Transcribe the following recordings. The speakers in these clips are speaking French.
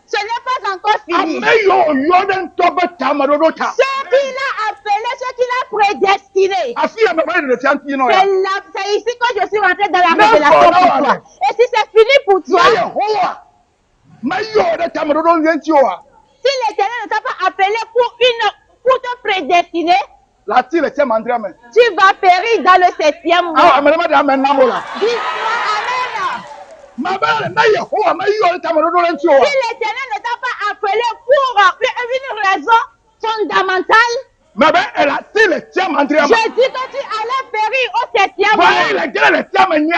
Ce n'est pas encore fini. Ceux qu'il a appelés, ceux qu'il a prédestinés. C'est ici que je suis rentré dans la révélation pour toi. Et si c'est fini pour toi, si l'Éternel ne t'a pas appelé pour te prédestiner, tu vas périr dans le 7e mois. Dis-moi Amen. Si l'Éternel ne t'a pas appelé pour une raison fondamentale, je dis que tu allais périr au 7e mois.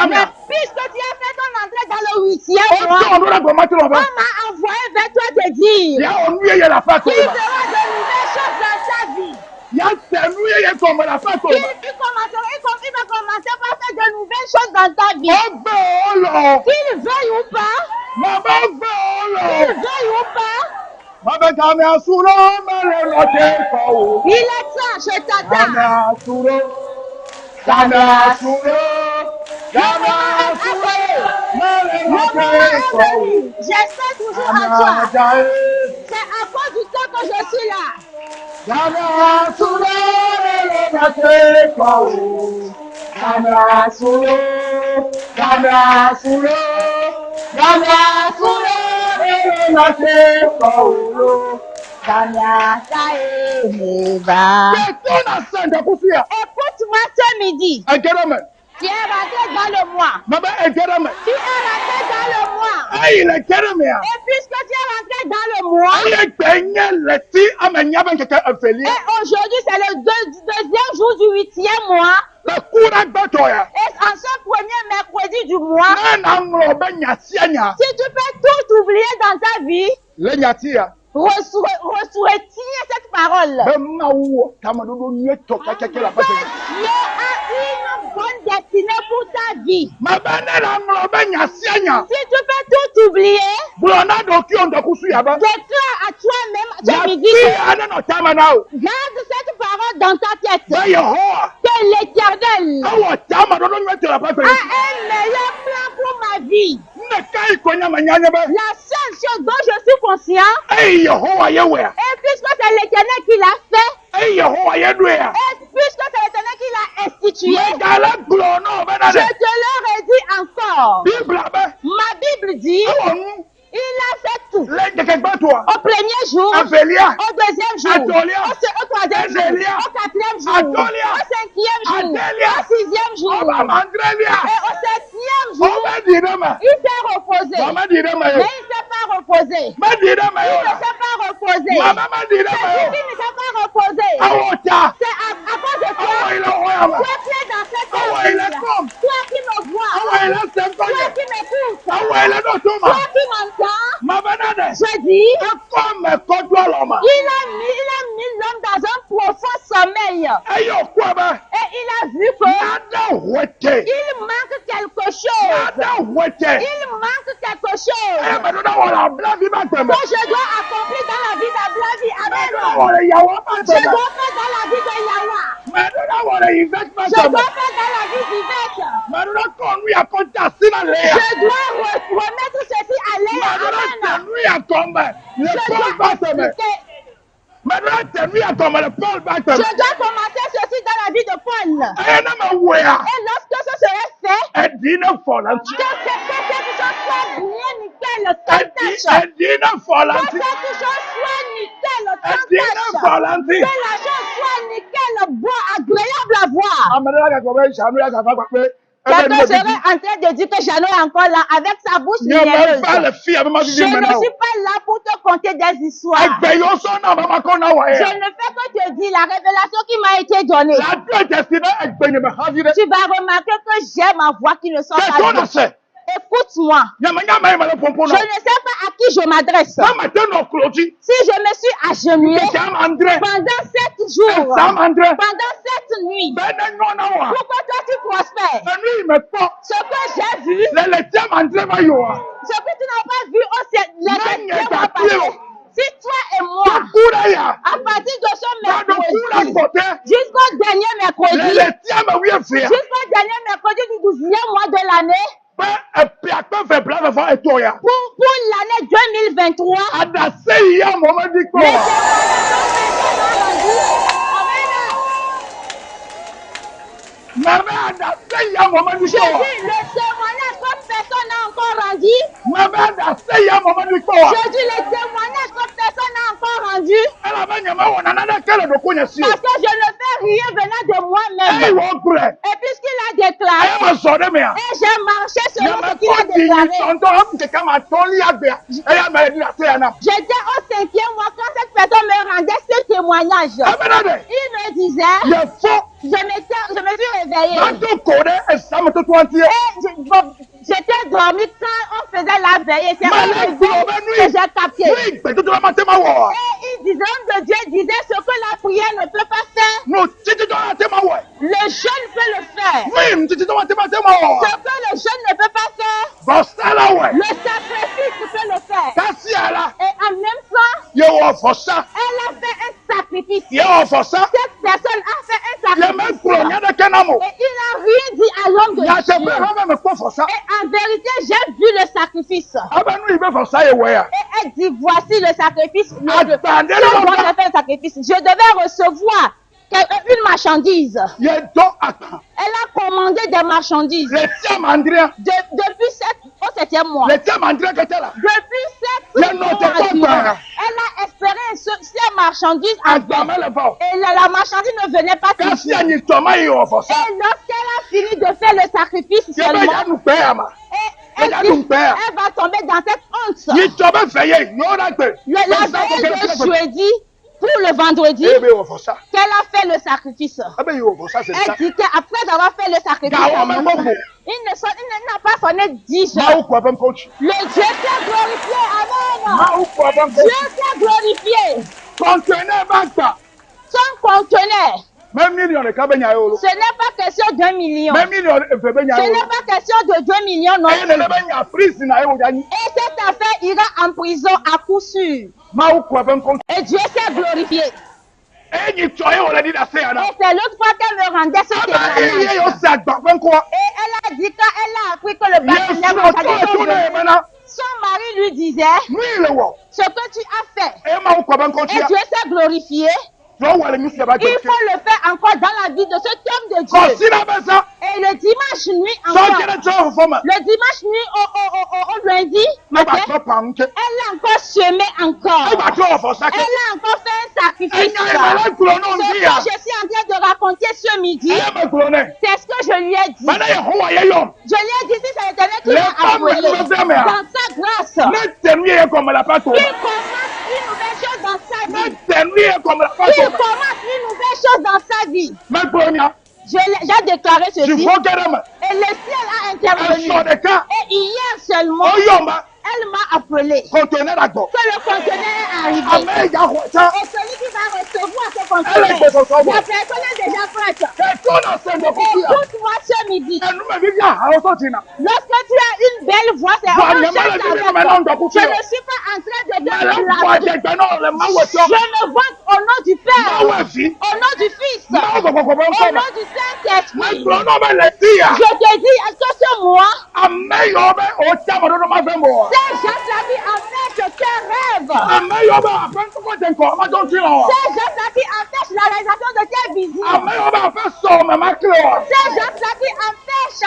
Mais puisque tu as fait ton entrée dans le 8e mois, on m'a envoyé vers toi te dire qu'il fera de nouvelles choses dans ta vie. Il va commencer par faire de nouvelles choses dans ta vie. Qu'il veuille ou pas, qu'il veuille ou pas, il est temps, je t'attends. J'espère toujours en toi. C'est à cause du temps que je suis là. Écoute-moi ce midi. Tu es rentré dans le mois. Tu es rentré dans le mois. Et puisque tu es rentré dans le mois, et aujourd'hui c'est le deuxième jour du 8e mois, et en ce premier mercredi du mois, si tu peux tout oublier dans ta vie, retiens cette parole. Dieu a une bonne destinée pour ta vie. Si tu peux tout oublier, déclare à toi-même ce midi, garde cette parole dans ta tête. Que l'Éternel a un meilleur plan pour ma vie. La seule chose dont je suis conscient, et puisque c'est l'Éternel qui l'a fait, et puisque c'est l'Éternel qui l'a institué, je te le redis encore. Ma Bible dit, il a fait tout. Au premier jour, au deuxième jour, au troisième jour, au quatrième jour, au cinquième jour, au sixième jour, et au septième jour, il s'est reposé. Mais il ne s'est pas reposé. Il ne s'est pas reposé. C'est lui qui ne s'est pas reposé. C'est à cause de toi. Toi qui es dans cette église, toi qui me vois, toi qui m'écoutes, toi qui m'entends, je dis, il a mis l'homme dans un profond sommeil. Et il a vu que il manque quelque chose. Il manque quelque chose. Moi, je dois accomplir dans la vie d'Ablavi. Amen. Je dois faire dans la vie de Yawa. Je dois faire dans la vie d'Yvette. Je dois remettre ceci à l'air. Je dois commencer ceci dans la vie de Paul. Et lorsque ce serait fait, que quelque chose soit bien nickel, sans tâche. Que quelque chose soit nickel, sans tâche. Que la chose soit nickel, bon, agréable à voir. Quelqu'un serait en train de dire que Jeannot est encore là avec sa bouche minéraleuse. Je ne suis pas là pour te conter des histoires. Je ne fais que te dire la révélation qui m'a été donnée. Tu vas remarquer que j'ai ma voix qui ne sort pas bien. Écoute-moi. Je ne sais pas à qui je m'adresse. Si je me suis agenouillé pendant 7 jours, pendant 7 nuits, pourquoi toi tu prospères? Ce que j'ai vu, ce que tu n'as pas vu au 7e mois passé. Si toi et moi, à partir de ce mercredi, jusqu'au dernier mercredi du 12e mois de l'année, Pour l'année 2023, les témoignages je dis, le témoignage que personne n'a encore rendu. Je dis, les témoignages que personne n'a encore rendu. Parce que je ne fais rien venant de moi-même. Et puisqu'il a déclaré, et j'ai marché selon ce qu'il a déclaré. J'étais au 5e mois quand cette personne me rendait ce témoignage. Il me disait, je me suis réveillée. J'étais dormi quand on faisait la veille. C'est que j'ai capté. Et il disait, l'homme de Dieu disait ce que la prière ne peut pas faire. Le jeûne peut le faire. Ce que le jeûne ne peut pas faire, le sacrifice peut le faire. Et en même temps, elle a fait un sacrifice. Cette personne a fait un sacrifice. Et il n'a rien dit à l'homme de Dieu. Et en vérité, j'ai vu le sacrifice. Et elle dit, voici le sacrifice. Je devais recevoir une marchandise. Elle a commandé des marchandises. Depuis au 7e mois. Depuis 7 mois. Elle a espéré ces marchandises. Et la marchandise ne venait pas ici. Et lorsqu'elle a fini de faire le sacrifice seulement, elle va tomber dans cette honte. La veille de jeudi pour le vendredi qu'elle a fait le sacrifice. Elle dit qu'après avoir fait le sacrifice, il n'a pas sonné 10 heures. Le Dieu s'est glorifié. Amen. Dieu s'est glorifié. Son conteneur. Ce n'est pas question d'1 million. Ce n'est pas question de 2 millions non plus. Et cette affaire ira en prison à coup sûr. Et Dieu s'est glorifié. Et c'est l'autre fois qu'elle me rendait ce témoignage. Et elle a dit qu'elle a appris que le baptême, son mari lui disait ce que tu as fait. Et Dieu s'est glorifié. Il faut le faire encore dans la vie de cet homme de Dieu. Et le dimanche nuit encore. Le dimanche nuit au lundi matin, elle a encore semé encore. Elle a encore fait un sacrifice. Ce que je suis en train de raconter ce midi, c'est ce que je lui ai dit. Je lui ai dit, si c'est l'Éternel qui m'a appelé dans sa grâce, qu'il commence une nouvelle chose dans sa vie. Il commence une nouvelle chose dans sa vie. J'ai déclaré ceci. Et le ciel a intervenu. Et hier seulement, elle m'a appelé. Que le conteneur est arrivé. Et celui qui va recevoir ce conteneur, la personne est déjà prête. Écoute-moi ce midi. Lorsque tu as une belle voix, c'est un chant avec toi. Je ne suis pas en train de te blaguer. Je me vante au nom du Père, au nom du Fils, au nom du Saint-Esprit. Je te dis, est-ce que ce mois, ces gens-là qui empêchent tes rêves, ces gens-là qui empêchent la réalisation de tes visions, ces gens-là qui empêchent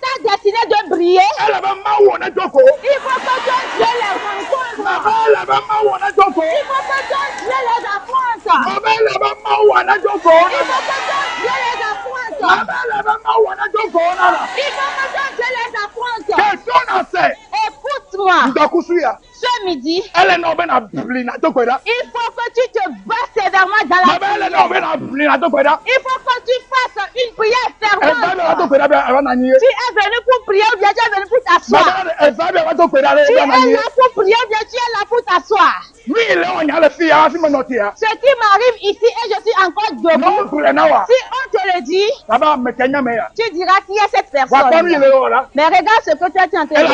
ta destinée de briller, il faut que ton Dieu les rencontre. Il faut que ton Dieu les affronte. Il faut que ton Dieu les affronte. Écoute-moi. Ce midi, il faut que tu te bats sévèrement dans la prière. Il faut que tu fasses une prière fervente. Tu es venu pour prier ou bien tu es venu pour t'asseoir. Tu es là pour prier ou bien tu es là pour t'asseoir. Ce qui m'arrive ici et je suis encore debout. Si on te le dit, tu diras qui est cette personne. Mais regarde ce que tu es en train de faire.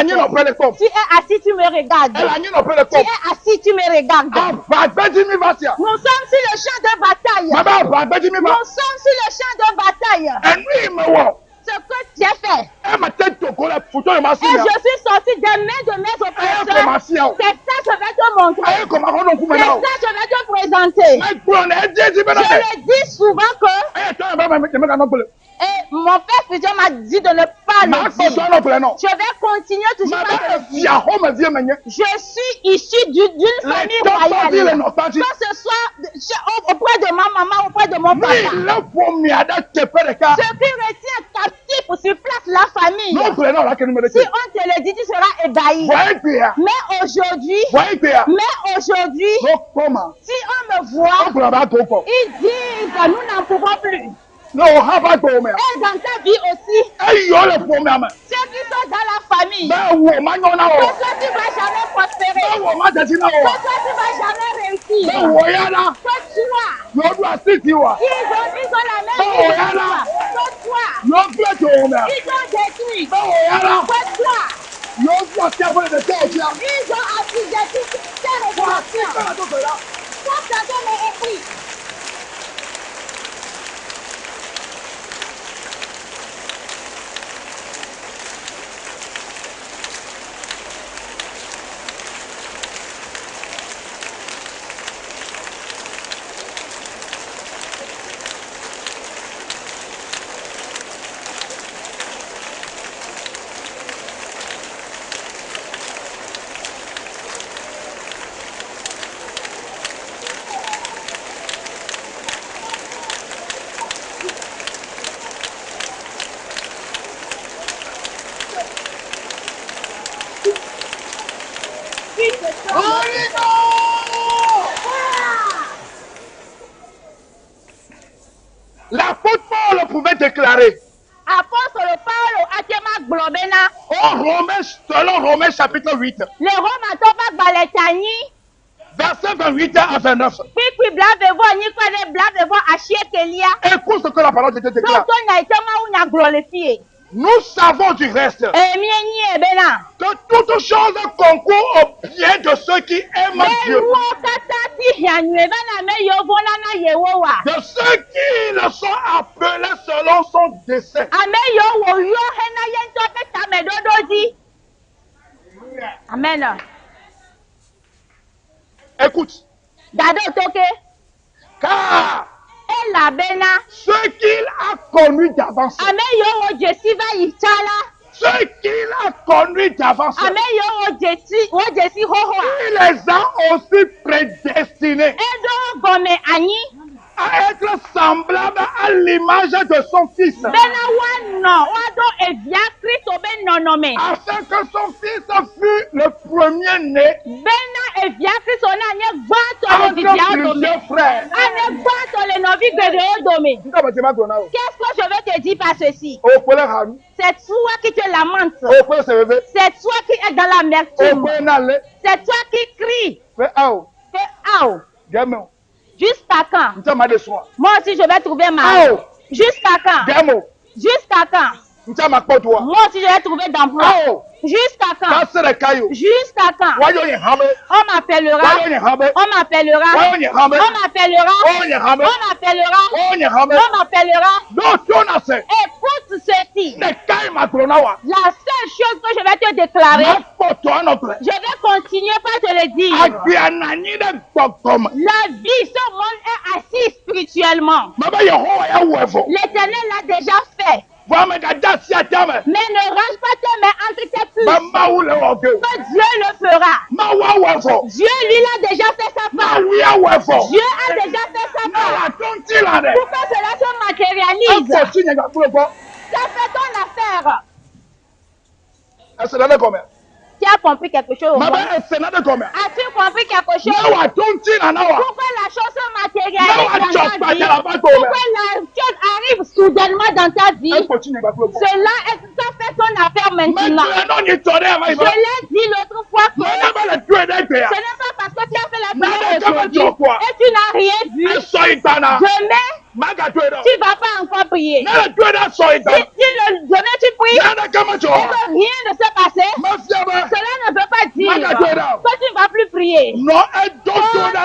Tu es assis, tu me regardes. Tu es assis, tu me regardes. Nous sommes sur le champ de bataille. Nous sommes sur le champ de bataille. Ce ce que j'ai fait. Et je suis sorti des mains de mes oppresseurs. C'est ça que je vais te montrer. C'est ça que je vais te présenter. Je le dis souvent que... Et mon père futur m'a dit de ne pas le dire. Je vais continuer toujours à le dire. Je suis issu d'une famille royale. Que ce soit auprès de ma maman, auprès de mon papa. Ce qui retient captif sur place la famille. Si on te le dit, tu seras ébahi. Mais aujourd'hui, si on me voit, ils disent nous n'en pouvons plus. Et dans ta vie aussi, ceux qui sont dans la famille, que toi tu ne vas jamais prospérer, que toi tu ne vas jamais réussir, que toi, ils ont la même vie que toi, que toi, ils ont détruit, que toi, ils ont assujetti tes régulations. Toi, ça donne écrit. L'apôtre Paul pouvait déclarer. Apôtre Paul atema globena. Selon Romains chapitre 8. Le Roma toba baletani. Verset 28 à 29. Écoute ce que la parole de Dieu déclare. Nous savons du reste que toute chose concourt au bien de ceux qui aiment Dieu. De ceux qui le sont appelés selon son dessein. Amen. Écoute. Car ce qu'il a connu d'avance. Ce qu'il a connu d'avance. Il les a aussi prédestinés à être semblables à l'image de son fils. Afin que son fils fût le premier-né entre plusieurs frères. Qu'est-ce que je vais te dire par ceci? C'est toi qui te lamentes. C'est toi qui es dans l'amertume. C'est toi qui cries. Fais out. Jusqu'à quand? Moi aussi je vais trouver ma vie. Jusqu'à quand? Jusqu'à quand? Moi aussi je vais trouver d'emploi. Jusqu'à quand? Jusqu'à quand? On m'appellera. On m'appellera. On m'appellera. On m'appellera. Écoute ceci. La seule chose que je vais te déclarer, je vais continuer par te le dire. La vie, ce monde est assis spirituellement. L'Éternel l'a déjà fait. Mais ne range pas tes mains entre tes puces. Que Dieu le fera. Dieu lui l'a déjà fait sa part. Dieu a déjà fait sa part. Pourquoi cela se matérialise? Ça fait ton affaire. Tu as compris quelque chose? As-tu compris quelque chose? Pourquoi la chose se matérialise dans ta vie? Pourquoi la chose arrive soudainement dans ta vie? Cela fait ton affaire maintenant. Je l'ai dit l'autre fois que ce n'est pas parce que tu as fait la prière aujourd'hui et tu n'as rien vu. Demain, tu ne vas pas encore prier. Si demain tu pries, rien ne s'est passé. Cela ne veut pas dire que tu ne vas plus prier. Continue à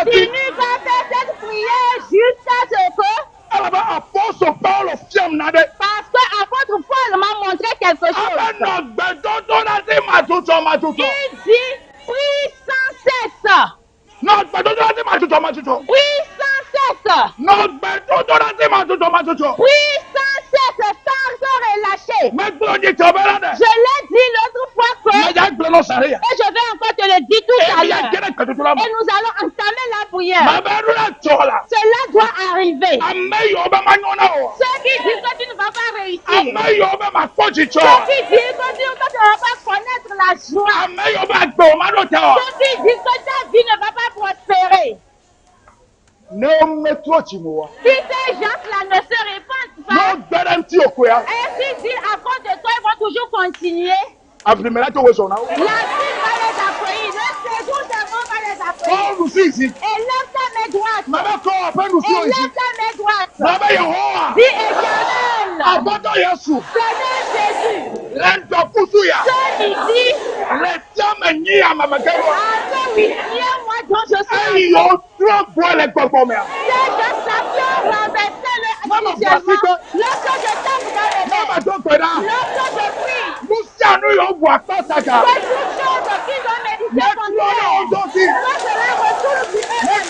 faire cette prière jusqu'à ce que... Parce que apôtre Paul m'a montré quelque chose. Il dit, prie sans cesse. Prie sans cesse. Prie sans cesse, sans se relâcher. Je l'ai dit l'autre fois que, et je vais encore te le dire tout à l'heure, et nous allons entamer la prière. Cela doit arriver. Ceux qui disent que tu ne vas pas réussir, ceux qui disent que tu ne vas pas connaître la joie, ceux qui disent que ta vie ne va pas prospérer, si ces gens-là ne se répandent pas, et s'ils disent à cause de toi, ils vont toujours continuer, la ville va les accueillir, le séjour des morts va les accueillir. Et lève ta main droite. Et lève ta main droite. Dis Éternel, Seigneur Jésus, ce midi, ce huitième mois dont je suis, ces gens s'appuient renverser le actuellement. Lorsque je tombe dans les mains, lorsque je prie, c'est toute chose qui doit méditer contre elle. Quand cela retourne sur elle-même.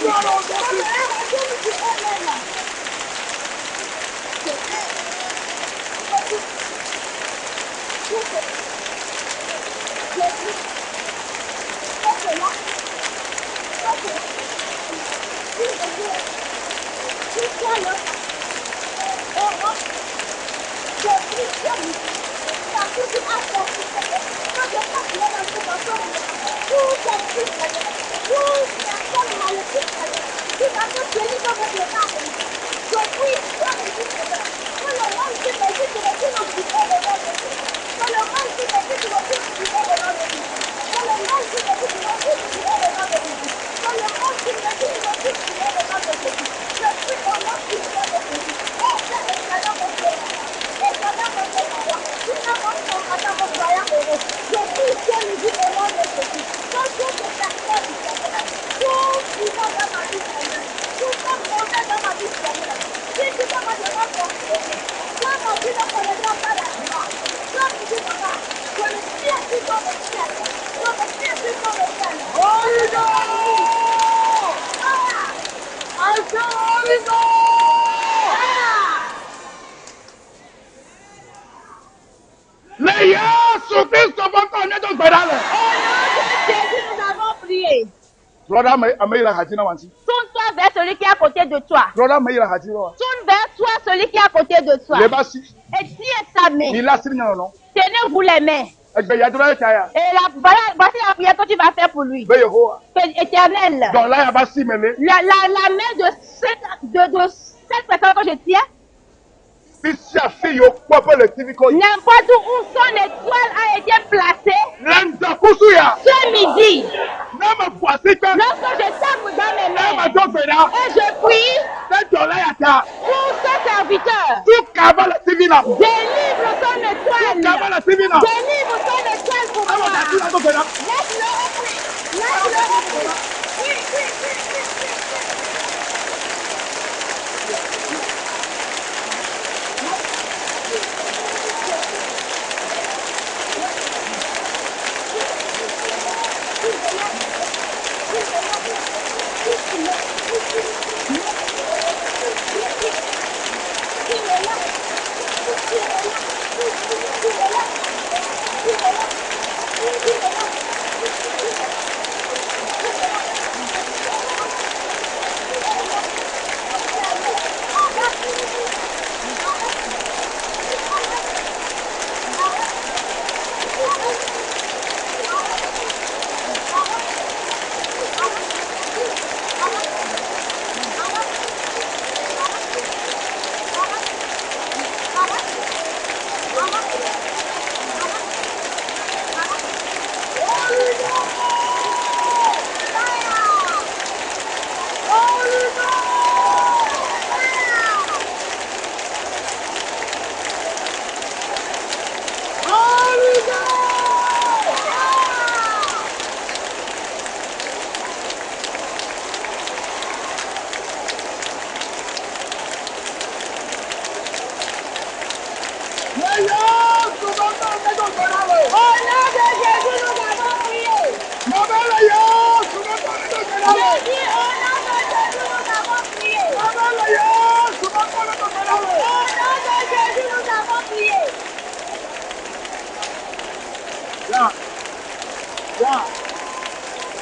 Tourne-toi vers celui qui est à côté de toi. Tourne vers toi celui qui est à côté de toi. Et tiens ta main. Tenez-vous les mains. Et là, voici la prière que tu vas faire pour lui. Éternel, la main de cette personne que je tiens, n'importe où son étoile a été placée, ce midi, lorsque je tape dans mes mains et je prie pour ce serviteur, délivre son étoile, délivre son étoile pour moi. Laisse-le ouvrir, laisse-le ouvrir. Oui.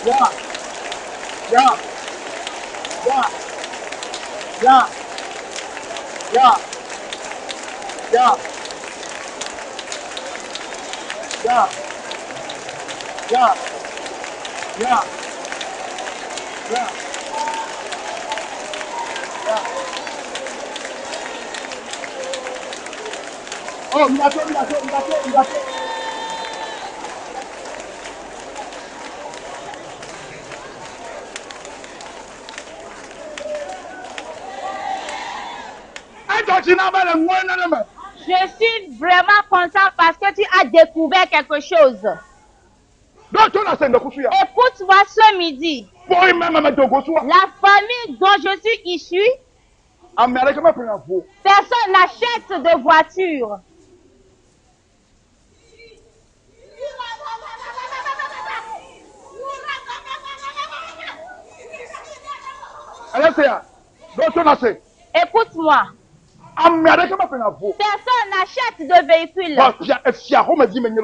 Yeah. Yeah. Yeah. Yeah. Yeah. Yeah. Yeah. Yeah. Yeah. Yeah. Yeah. Oh, il a fait. Je suis vraiment content parce que tu as découvert quelque chose. Écoute-moi ce midi. La famille dont je suis issu, personne n'achète de voiture. Écoute-moi. Personne n'achète de véhicule.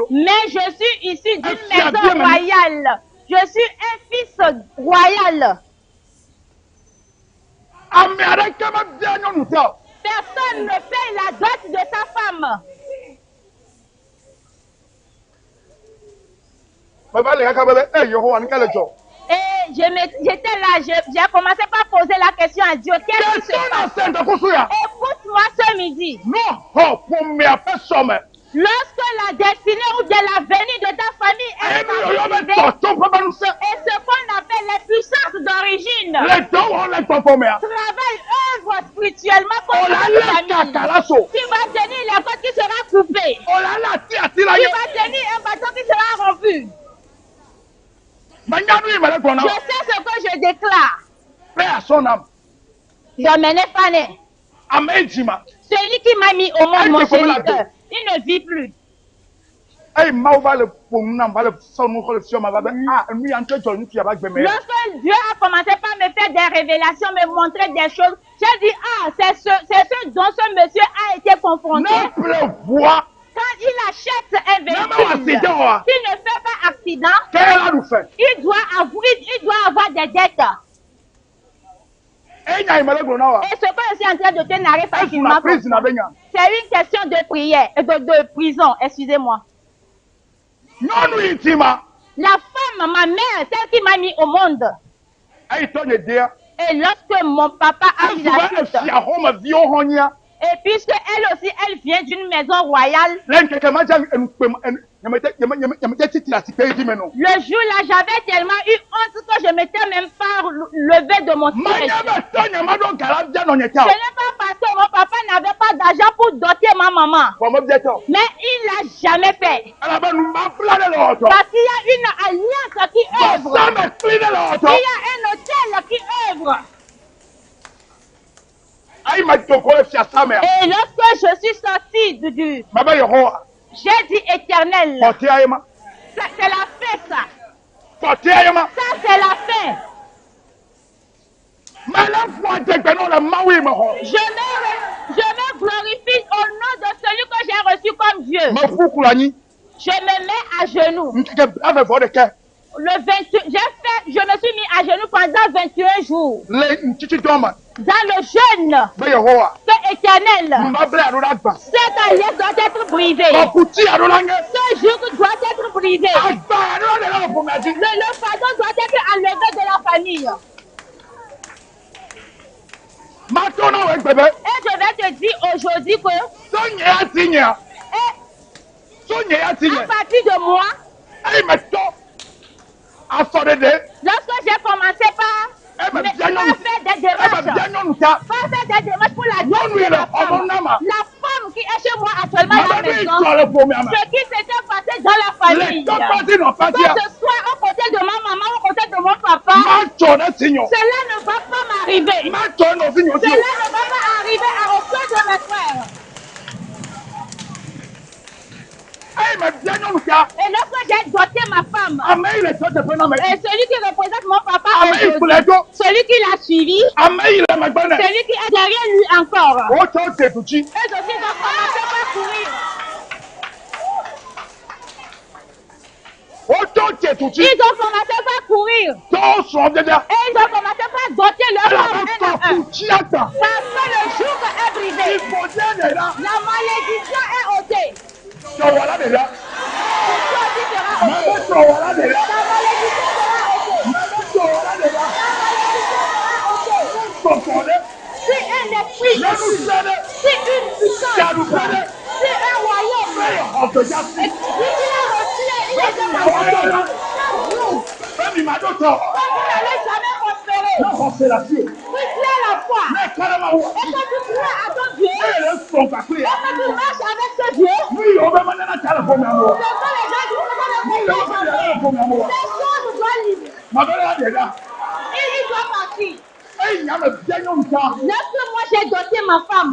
Mais je suis issu d'une maison royale. Je suis un fils royal. Personne ne paye la dot de sa femme. Et j'étais là, j'ai commencé par poser la question à Dieu. Qu'est-ce qui se passe? Écoute-moi ce midi. Lorsque la destinée ou de la venue de ta famille est arrivée, et ce qu'on appelle les puissances d'origine, travail, œuvre spirituellement contre ta famille. Tu vas tenir les côtes qui sera coupée. Tu vas tenir un bâton qui sera rompu. Je sais ce que je déclare. Je n'ai pas né. Celui qui m'a mis au monde, mon géniteur, il ne vit plus. Lorsque Dieu a commencé par me faire des révélations, me montrer des choses, j'ai dit, c'est ce dont ce monsieur a été confronté. Quand il achète un véhicule qui ne fait pas accident, il doit avoir des dettes. Et ce que je suis en train de te narrer facilement, c'est une question de prière, de prison, excusez-moi. La femme, ma mère, celle qui m'a mis au monde. Et lorsque mon papa a eu la chute, et puisque elle aussi, elle vient d'une maison royale, le jour-là, j'avais tellement eu honte que je m'étais même pas levé de mon siège. Ce n'est pas parce que mon papa n'avait pas d'argent pour doter ma maman. Mais il l'a jamais fait. Parce qu'il y a une alliance qui œuvre. Il y a un hôtel qui œuvre. Et lorsque je suis sorti j'ai dit éternel. Ça, c'est la fin, ça. Ça, c'est la fin. Je me glorifie au nom de celui que j'ai reçu comme Dieu. Je me mets à genoux. Je me suis mis à genoux pendant 21 jours. Dans le jeûne que éternel, cette alliance doit être brisée. Ce jour doit être brisé. Le fardeau doit être enlevé de la famille. Et je vais te dire aujourd'hui que à partir de moi, lorsque j'ai commencé par faire des démarches pour la vie de la femme qui est chez moi actuellement à la maison, ce qui s'était passé dans la famille, que ce soit aux côtés de ma maman ou aux côtés de mon papa, cela ne va pas m'arriver. Cela ne va pas arriver à aucun de mes frères. Et lorsque j'ai doté ma femme, et celui qui représente mon papa, celui qui l'a suivi, celui qui est derrière lui encore, eux aussi vont commencer par courir. Ils ont commencé par courir. Et ils ont commencé par doter leur femme un à un. Parce que le jour est brisé, la malédiction est ôtée. Toi aussi sera ôtée. La malédiction sera ôtée. La malédiction sera ôtée. Si un esprit, si une puissance, si un royaume, il est vous n'allez jamais prospérer. Si tu as la foi et que tu crois à ton Dieu et que tu marches avec ce Dieu, ce que les gens disent, ces choses doivent livrer. Il doit partir. Lorsque moi j'ai doté ma femme,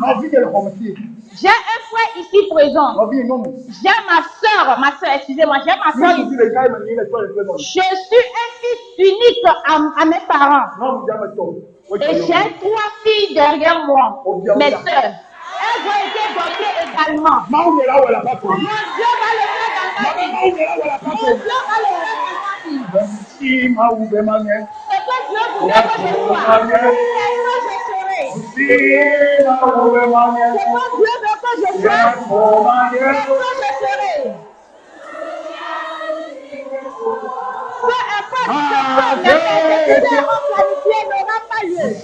j'ai un frère ici présent. J'ai ma soeur, excusez-moi, j'ai ma soeur ici. Je suis un fils unique à mes parents. Et j'ai 3 filles derrière moi, mes soeurs. Elles ont été dotées également. Mon Dieu va le faire dans ma vie. Mon Dieu va le faire dans ma vie. C'est que Dieu voulait que je sois. C'est que je serai. C'est que Dieu veut que je sois. C'est que je serai. Peu importe ce que les pécheurs ont planifié n'aura pas lieu. Ce que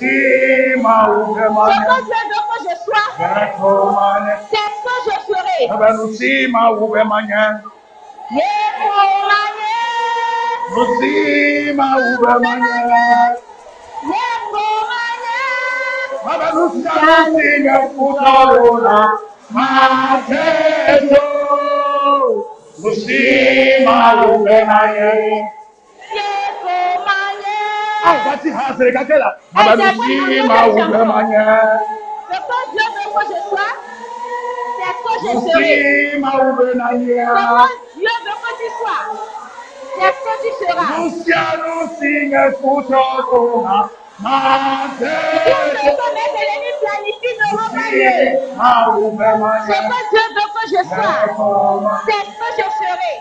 Dieu veut que je sois, c'est ce que je serai. Abati hasere kakela. Abalusi ma ubemanye. Ce que Dieu veut que je sois, c'est ce que je serai. Ma ubemanye. Ce que Dieu veut que tu sois, c'est ce que tu seras. Luciano singe kutokona. Ce que mes ennemis planifient n'aura pas lieu. Ce que Dieu veut que je sois, c'est ce que je serai.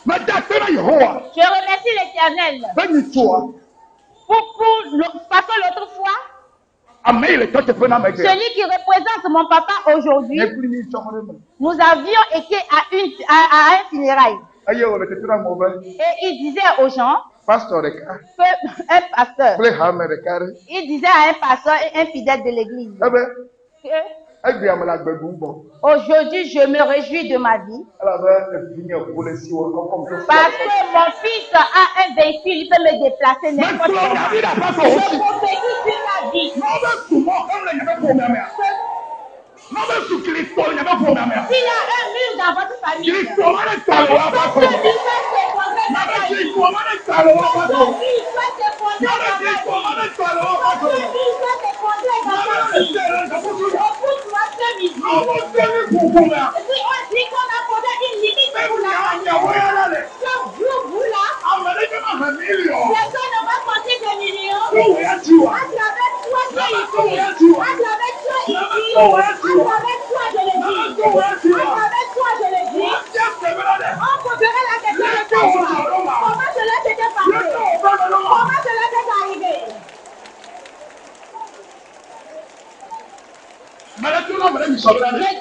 Je remercie l'Éternel parce que l'autre fois, celui qui représente mon papa aujourd'hui, nous avions été à un funérail. Et il disait aux gens qu'un pasteur, il disait à un pasteur et un fidèle de l'église aujourd'hui, je me réjouis de ma vie parce que mon fils a un véhicule, il peut me déplacer n'importe comment. Je prophétise sur la vie. S'il y a un mur dans votre famille, je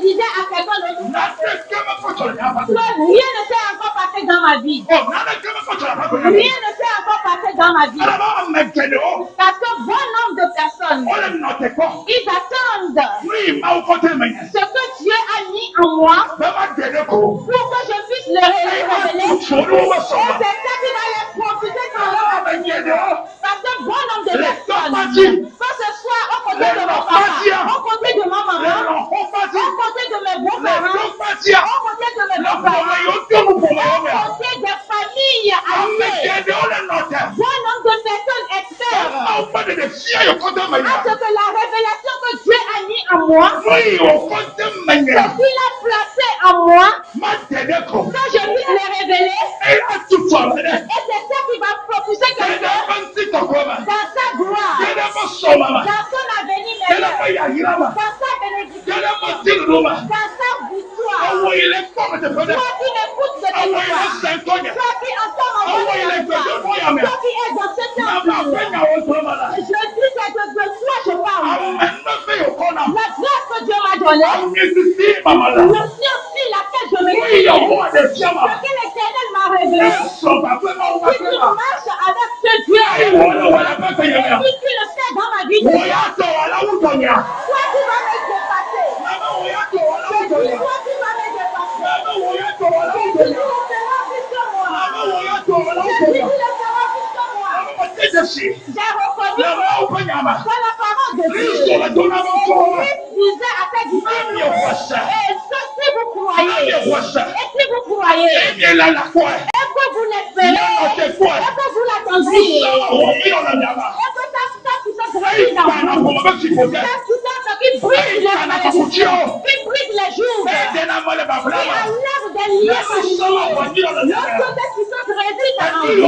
disais à quelqu'un l'autre que rien ne s'est encore passé dans ma vie. Rien ne s'est encore passé dans ma vie. Parce que bon nombre de personnes, ils attendent ce que Dieu a mis en moi pour que je puisse le révéler. Et c'est ça qui va les propulser dans leur avenir. Parce que bon nombre de personnes, que ce soit au côté de mon papa, au côté de ma maman, au côté de mes beaux-parents, au côté de mes beaux-parents, au côté des familles alliées, bon nombre de personnes espèrent à ce que la révélation que Dieu a mis en moi, ce qu'il a placé en moi, que je puisse les révéler, et c'est ça qui va propulser quelqu'un dans sa gloire, dans son avenir meilleur, dans sa bénédiction, dans sa victoire. forme de bonheur. Toi qui m'écoutes de tes voix. Toi qui entends ma voix. Toi qui es dans ce temple. Je dis que de toi je parle. La grâce que Dieu m'a donnée. Le sur laquelle je me suis. Ce que l'Éternel m'a révélé. Si tu marches avec ce Dieu. Et si tu le fais dans ma vie. Toi tu vas me dépasser. Je dis toi tu vas me dépasser. Je dis tu le feras plus que moi. Je dis tu le feras plus que moi. J'ai reconnu dans la parole de Dieu. Christ disait à ses disciples, et si vous croyez, et si vous croyez, et que vous l'espérez, et que vous l'attendiez, et que ta puissance réside en vous, ta puissance qui brise les malédictions, qui brise les jours, qui enlève des liens familiers, notre puissance réside en vous,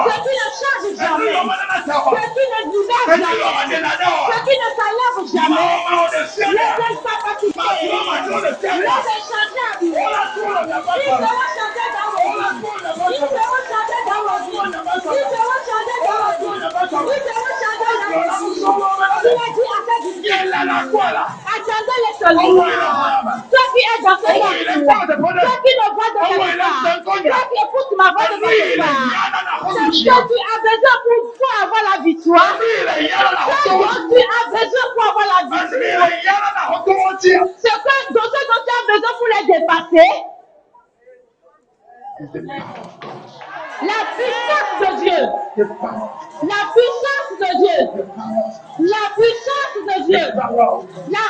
ce qui ne change jamais, ce qui ne divers jamais, ce qui ne s'enlève jamais, laissez sa participer, laissez chanter à vous, ils seront chantés dans vos vies, ils seront chantés dans vos vies, ils seront chantés dans vos vies, ils seront chantés dans vos vies. Il a dit à ses disciples, attendez le soleil, toi qui es dans ce monde, toi qui me vois de quelque part, toi qui écoutes ma voix de quelque part, ce que tu as besoin pour avoir la victoire, ce dont tu as besoin pour avoir la victoire, ce dont tu as besoin pour les dépasser, la puissance de Dieu, la puissance de Dieu, la puissance de Dieu, la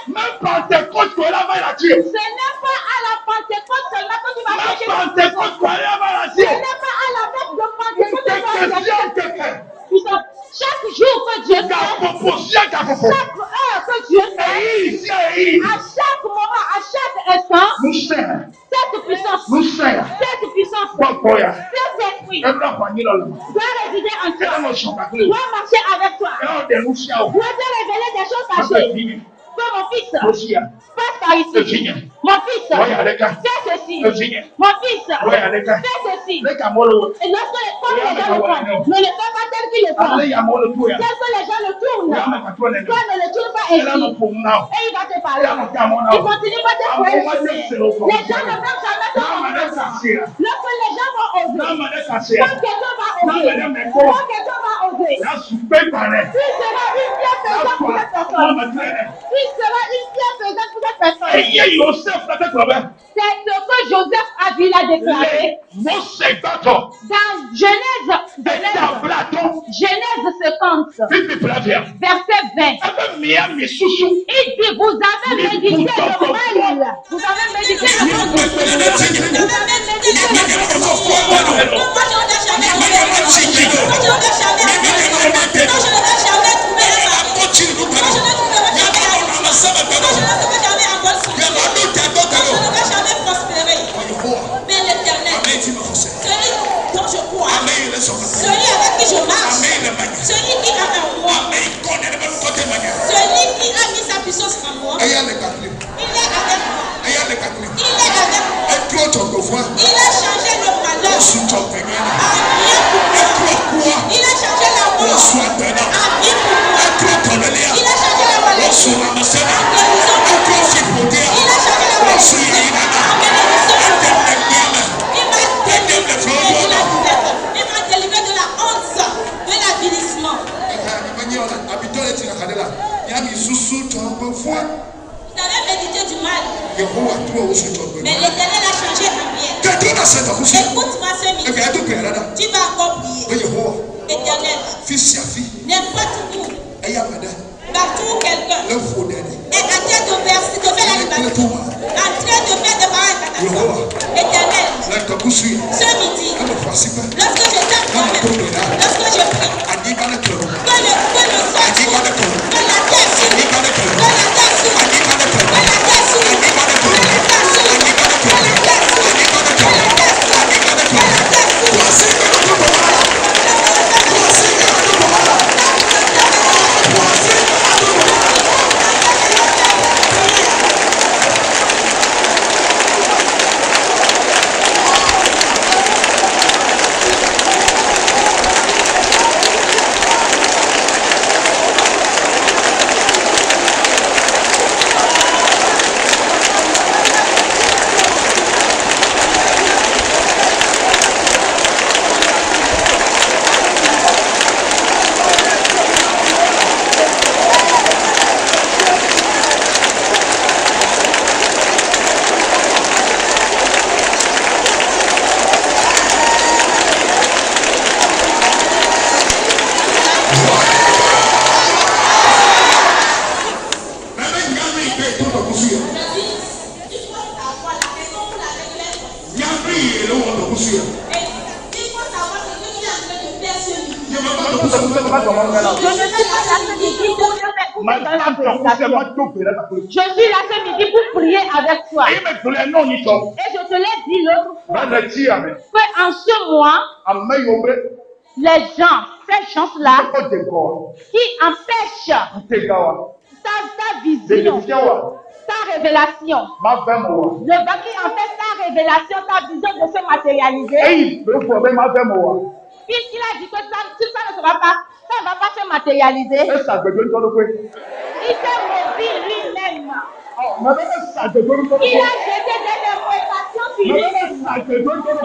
même Pentecôte, ce n'est pas à la Pentecôte seulement que tu vas chercher la puissance. Ce n'est pas à la fête de Pentecôte que tu vas chercher la puissance. Chaque jour que Dieu fait, chaque heure que Dieu fait, à chaque moment, à chaque instant, cette puissance, cet esprit doit résider en toi, doit marcher avec toi, doit te révéler des choses cachées. Mon fils, passe par ici. Mon fils, fais ceci. Mon fils, fais ceci. Et lorsque les gens le font, ne le fais pas tel qu'ils le font. Tel que les gens le tournent. Toi ne le tourne pas ainsi. Et il va te parler. Il continue pas te poser. Les gens ne peuvent jamais te comprendre. Lorsque les gens vont oser, quand quelqu'un va oser, tu seras une pierre pesante pour cette personne. Tu seras une pierre pesante pour cette personne. C'est ce que Joseph a dit, il a déclaré dans Genèse 50, verset 20. Il dit, vous avez médité le mal. Vous avez médité le mal. Mais l'Éternel, celui dont je crois, celui avec qui je marche, celui qui a un roi, celui qui a mis sa puissance en moi, il est avec moi. Il est avec moi. Il a changé le malheur en bien pour moi. Il a changé la mort en vie pour moi. Il a changé la maladie en guérison pour moi. Il a changé la maladie en bénédiction pour moi. Il m'a délivré de la honte, de l'avilissement. Vous avez médité du mal, mais l'Éternel a changé en bien. Écoute-moi ce midi. Tu vas encore prier. Éternel, n'importe où, partout où quelqu'un est en train de faire la liberté, en train de faire des barres. Éternel, ce midi, lorsque je tape moi-même, lorsque je prie, que le sol s'ouvre, que la terre s'ouvre, que la terre s'ouvre, que la terre s'ouvre, que la terre s'ouvre, que la terre s'ouvre, que la terre s'ouvre, que la terre savoir ce que tu es en train de faire ce midi. Je ne sais pas ce midi pour te faire dans la prédication. Je suis là ce midi pour prier avec toi. Et je te l'ai dit l'autre fois. Qu'en ce mois, les gens, ces gens-là, qui empêchent ta vision, ta révélation, le vent qui empêche ta révélation, ta vision de se matérialiser, puisqu'il a dit que ça ne va pas se matérialiser, il s'est maudit lui-même. Il a jeté des émotions sur lui-même.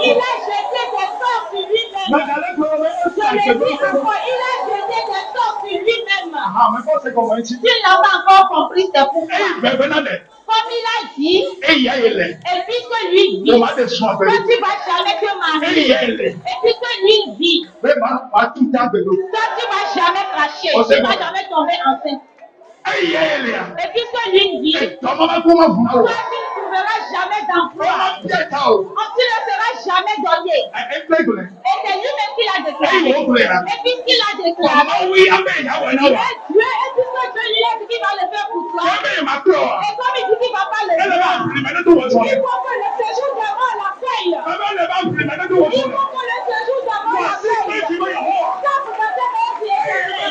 Il a jeté des sorts sur lui-même. Je le dis encore, il a jeté des sorts sur lui-même. Tu n'as pas encore compris, c'est pourquoi. Comme il a dit, et puisque lui dit, que tu vas jamais te marier, et puisque lui dit, que tu vas jamais cracher, tu ne vas jamais tomber enceinte. Et puisque lui dit, toi tu ne trouveras jamais d'emploi, tu ne seras jamais donné. Et c'est lui-même qui l'a déclaré. Et puisqu'il l'a déclaré, il est Dieu, et puisque Dieu lui a dit qu'il va le faire pour toi, et comme il dit qu'il ne va pas le faire, il faut que le séjour d'avant la paye. Il faut que le séjour d'avant la paye. Ça vous a fait et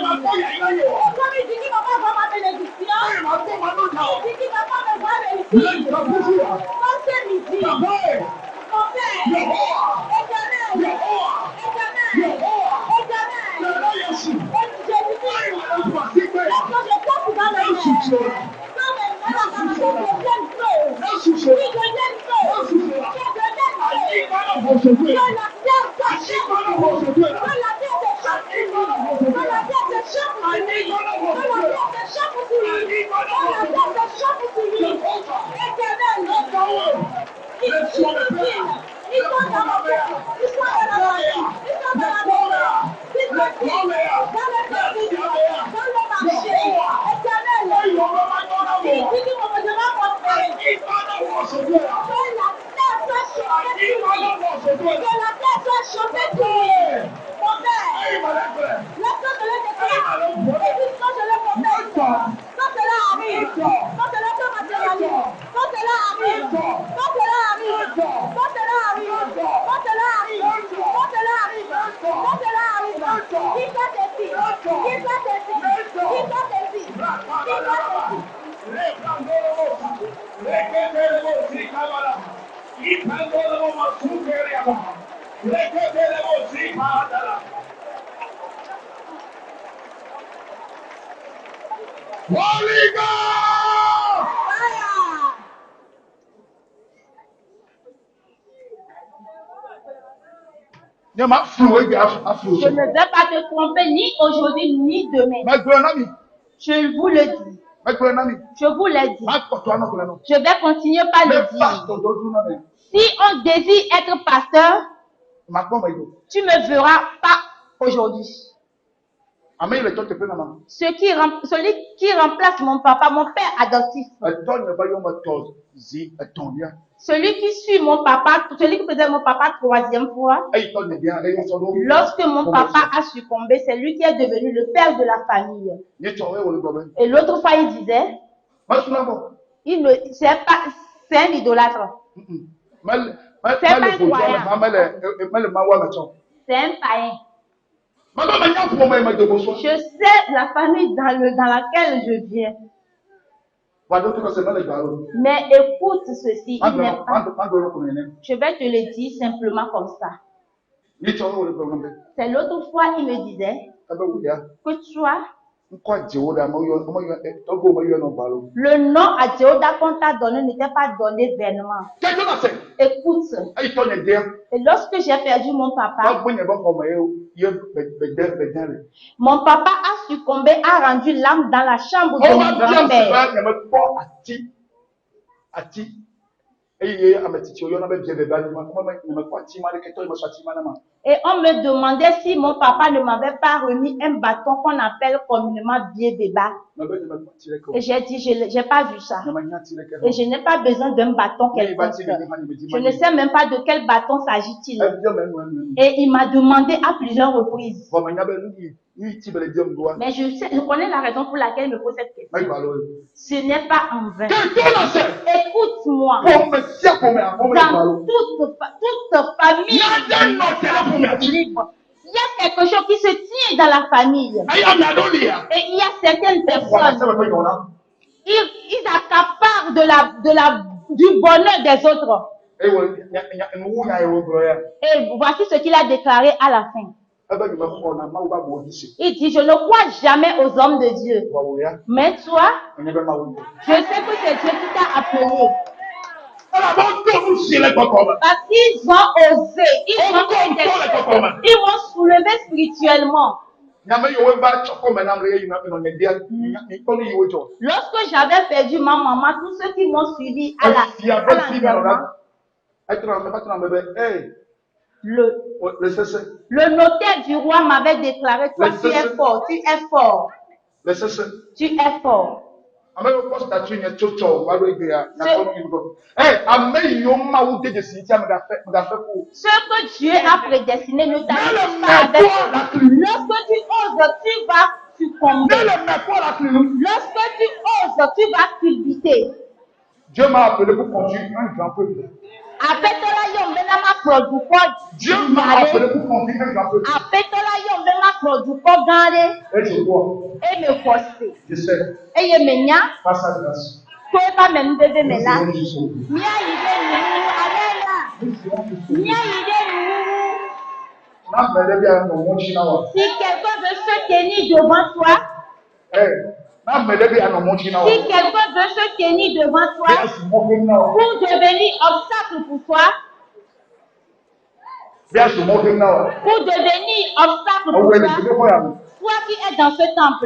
comme il dit qu'il ne va pas avoir ma bénédiction, il dit qu'il ne va pas me voir réussir. Comme ce midi, mon Père, éternel, Holy God! Je ne vais pas te tromper ni aujourd'hui ni demain. Je vous le dis. Je vous l'ai dit. Je vais continuer par le dire. Si on désire être pasteur, tu ne me verras pas aujourd'hui. Celui qui remplace mon papa, mon père adoptif. Celui qui suit mon papa, celui qui faisait mon papa troisième fois. Lorsque mon papa a succombé, c'est lui qui est devenu le père de la famille. Et l'autre fois, il disait, c'est un idolâtre. C'est pas un croyant. C'est un païen. Je sais la famille dans laquelle je viens. Mais écoute ceci, il n'est pas. Je vais te le dire simplement comme ça. C'est l'autre fois, il me disait que toi, le nom à Jéhoda qu'on t'a donné n'était pas donné vainement. Écoute. Et lorsque j'ai perdu mon papa, mon papa a succombé, a rendu l'âme dans la chambre de mon grand-père. Et on me demandait si mon papa ne m'avait pas remis un bâton qu'on appelle communément bié-béba. Et j'ai dit, je n'ai pas vu ça. Et je n'ai pas besoin d'un bâton quelconque. Je ne sais même pas de quel bâton s'agit-il. Et il m'a demandé à plusieurs reprises. Mais je connais la raison pour laquelle il me pose cette question. Ce n'est pas en vain. Écoute-moi. Dans toute famille libre, il y a quelque chose qui se tient dans la famille. Et il y a certaines personnes, ils accaparent du bonheur des autres. Et voici ce qu'il a déclaré à la fin. Il dit, je ne crois jamais aux hommes de Dieu. Mais toi, je sais que c'est Dieu qui t'a appelé. Parce qu'ils ont osé, ils vont soulever spirituellement. Lorsque j'avais perdu ma maman, tous ceux qui m'ont suivi à l'enterrement, le notaire du roi m'avait déclaré, toi tu es fort, tu es fort. Tu es fort. Ce que Dieu a prédestiné ne t'arrive pas avec toi. Lorsque tu oses, tu vas succomber. Lorsque tu oses, tu vas culbuter. Dieu m'a appelé pour conduire un grand peuple. Dieu m'a appelé pour conduire un grand peuple. Et je vois. Je sais. Par sa grâce. Si quelqu'un veut se tenir devant toi, si quelqu'un veut se tenir devant toi pour devenir obstacle pour toi, toi qui es dans ce temple,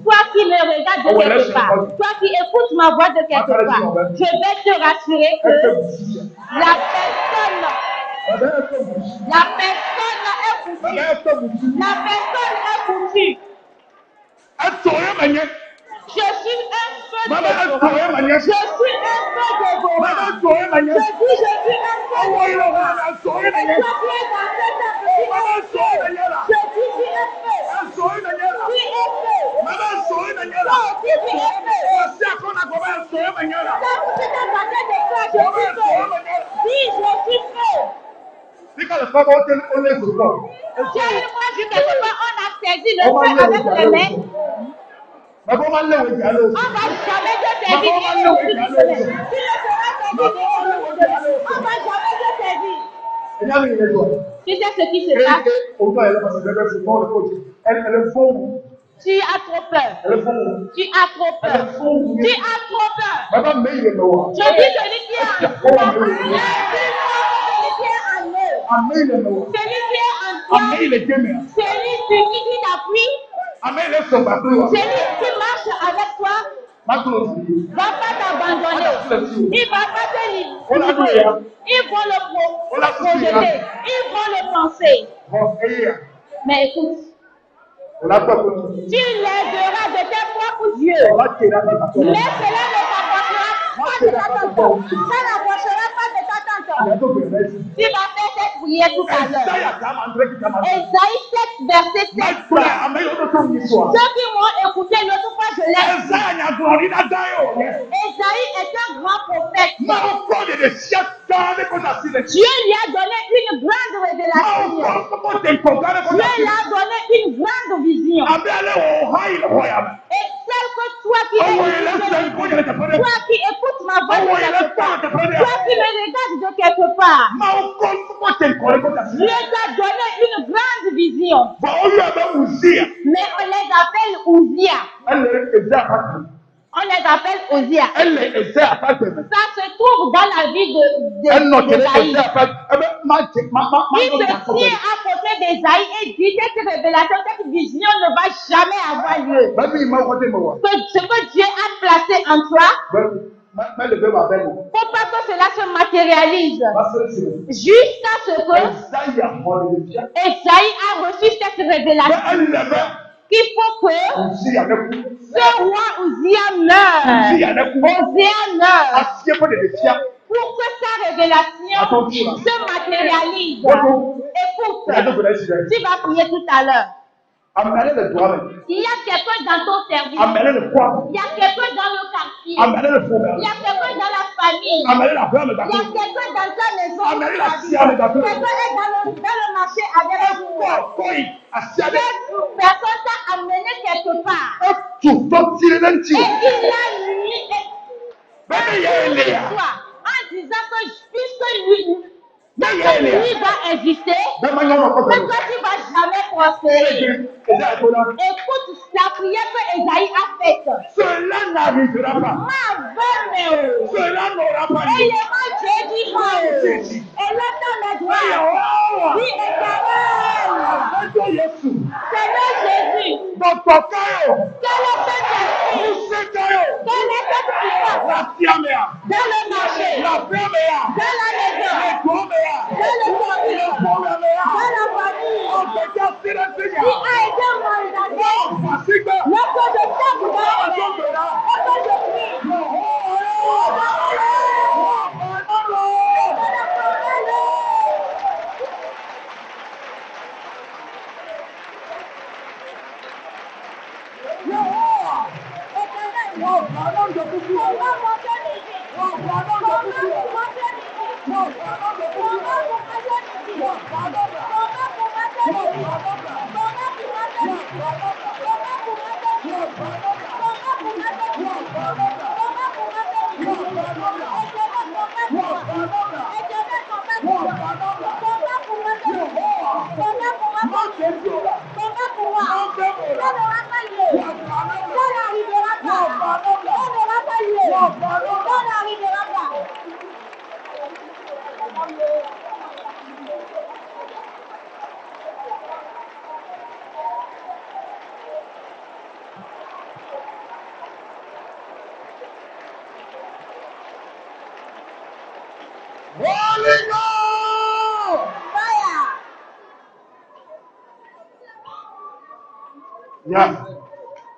toi qui me regardes de quelque part, toi qui écoutes ma voix de quelque part, je vais te rassurer que la personne est foutue. Je suis un feu de Déborah. Je suis un feu de Déborah. Je dis, je suis un feu de Déborah. Et toi qui es dans cette petite, je dis, tu es feu. Tu es feu. Non, tu es feu. Quand vous êtes en train de faire, je suis feu. Dis, je suis feu. Moi, je quelque part, on a saisi le feu avec les mains. On va jamais te servir. On va jamais te servir. Tu sais ce qui se passe? Tu as trop peur. Tu as trop peur. Tu as trop peur. Je dis celui qui est en toi. Celui qui est en toi. Celui qui t'appuie. Celui qui marche avec toi va pas t'abandonner. Il va pas te livrer. Ils vont le projeter. Ils vont le penser. Mais écoute, tu l'aideras de tes propres yeux. Mais cela ne t'approchera pas de ta tente. Ça n'approchera pas de ta tente. Tu vas faire cette prière tout à l'heure. Esaïe 7, verset 7. Ceux qui m'ont écouté l'autre fois, je l'ai dit. Esaïe est un grand prophète. Dieu lui a donné une grande révélation. Dieu lui a donné une grande vision. Et celle que toi qui écoutes ma voix de quelque part, toi qui me regardes de quelque part, Dieu t'a donné une grande vision. Mais on les appelle Ouzia. On les appelle Ouzia. Ça se trouve dans la vie d'Esaïe. Il se tient à côté d'Esaïe et dit que cette révélation, cette vision ne va jamais avoir lieu. Ce que Dieu a placé en toi, Faut pas que cela se matérialise. Jusqu'à ce que Esaïe a reçu cette révélation. Qu'il faut que ce roi Uzziah meure. Pour que sa révélation se matérialise. Écoute, tu vas prier tout à l'heure. Il y a quelqu'un dans ton service. Il y a quelqu'un dans le quartier. Il y a quelqu'un dans la famille. Il y a quelqu'un dans ta maison. Quelqu'un est dans le marché avec toi. Cette personne t'a amené quelque part. Et il a nuit en disant que puisque lui va exister, mais toi tu vas jamais prospérer. Écoute la prière que Esaïe a faite. Cela n'arrivera pas. Cela n'aura pas lieu. Et là dans la gloire, oui, éternel. Seigneur Jésus. Dans ton cœur. Quel est cet esprit? Quelle est cette puissance? Dans le marché. Dans la maison. Dans le service. Dans la famille. Qui a été mandaté. Lorsque je tape dans la main. Lorsque je prie.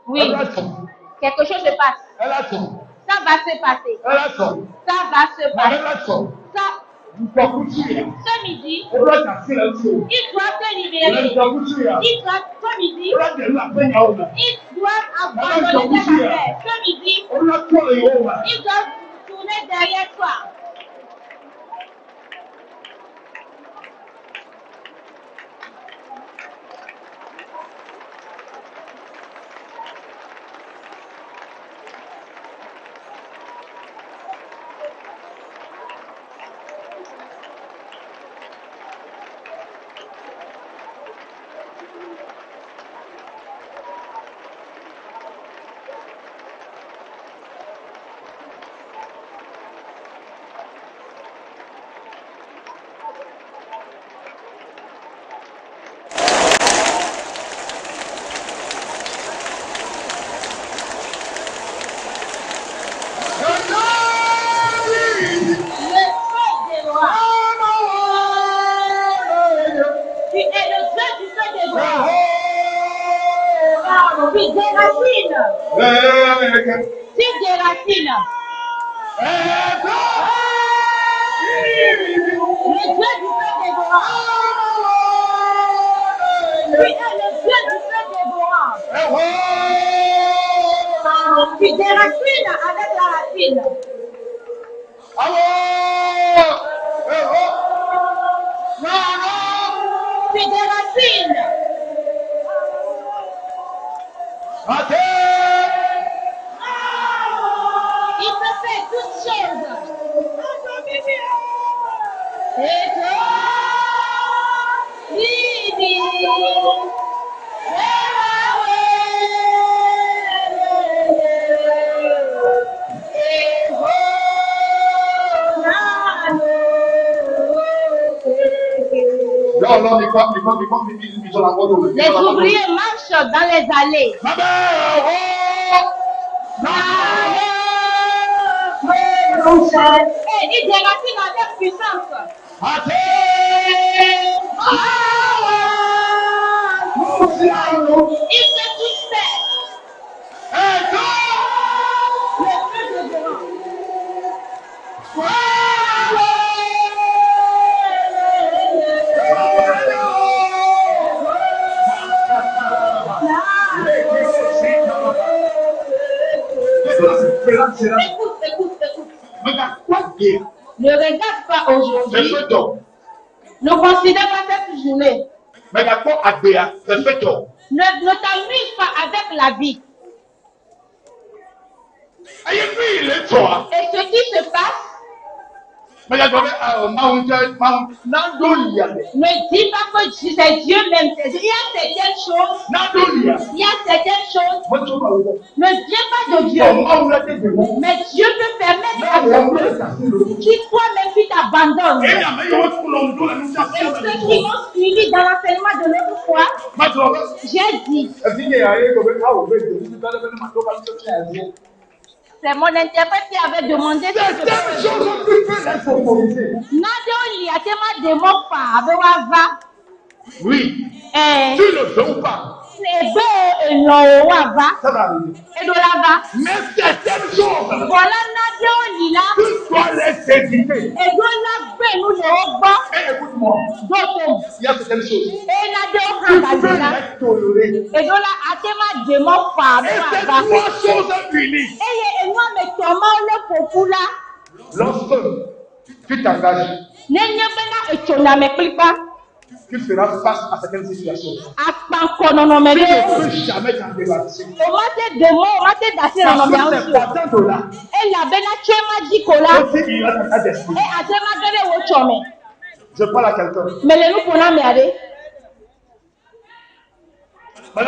Oui. Quelque chose se passe. Ça va se passer. Ça va se passer. Ce midi, il doit se libérer. Ce midi, il doit abandonner ses affaires. Ce midi, il doit tourner derrière toi. Les ouvriers marchent dans les allées. il déracine avec puissance. Il se disperse. Le feu de Dieu. Écoute. Ne regarde pas aujourd'hui. Ne considère pas cette journée. Ne t'amuse pas avec la vie. Et ce qui se passe, ne dis pas que c'est Dieu même. Il y a certaines choses. Ne viens pas de Dieu. Mais Dieu peut permettre à ce qui toi-même qui t'abandonne. Et ceux qui m'ont suivi dans l'enseignement de notre foi, j'ai dit. C'est mon interprète qui avait demandé ce que oui. Tu le veux ou pas? Ça va arriver. Mais certaines choses, tu dois les éviter. Et écoute-moi, il y a certaines choses tu peux les tolérer. Et ces trois choses uniques, lorsque tu t'engages, tu feras face à certaines situations. Tu ne peux jamais t'en débarrasser. Parce que c'est partant de là que tu iras dans ta destinée. Je parle à quelqu'un. Je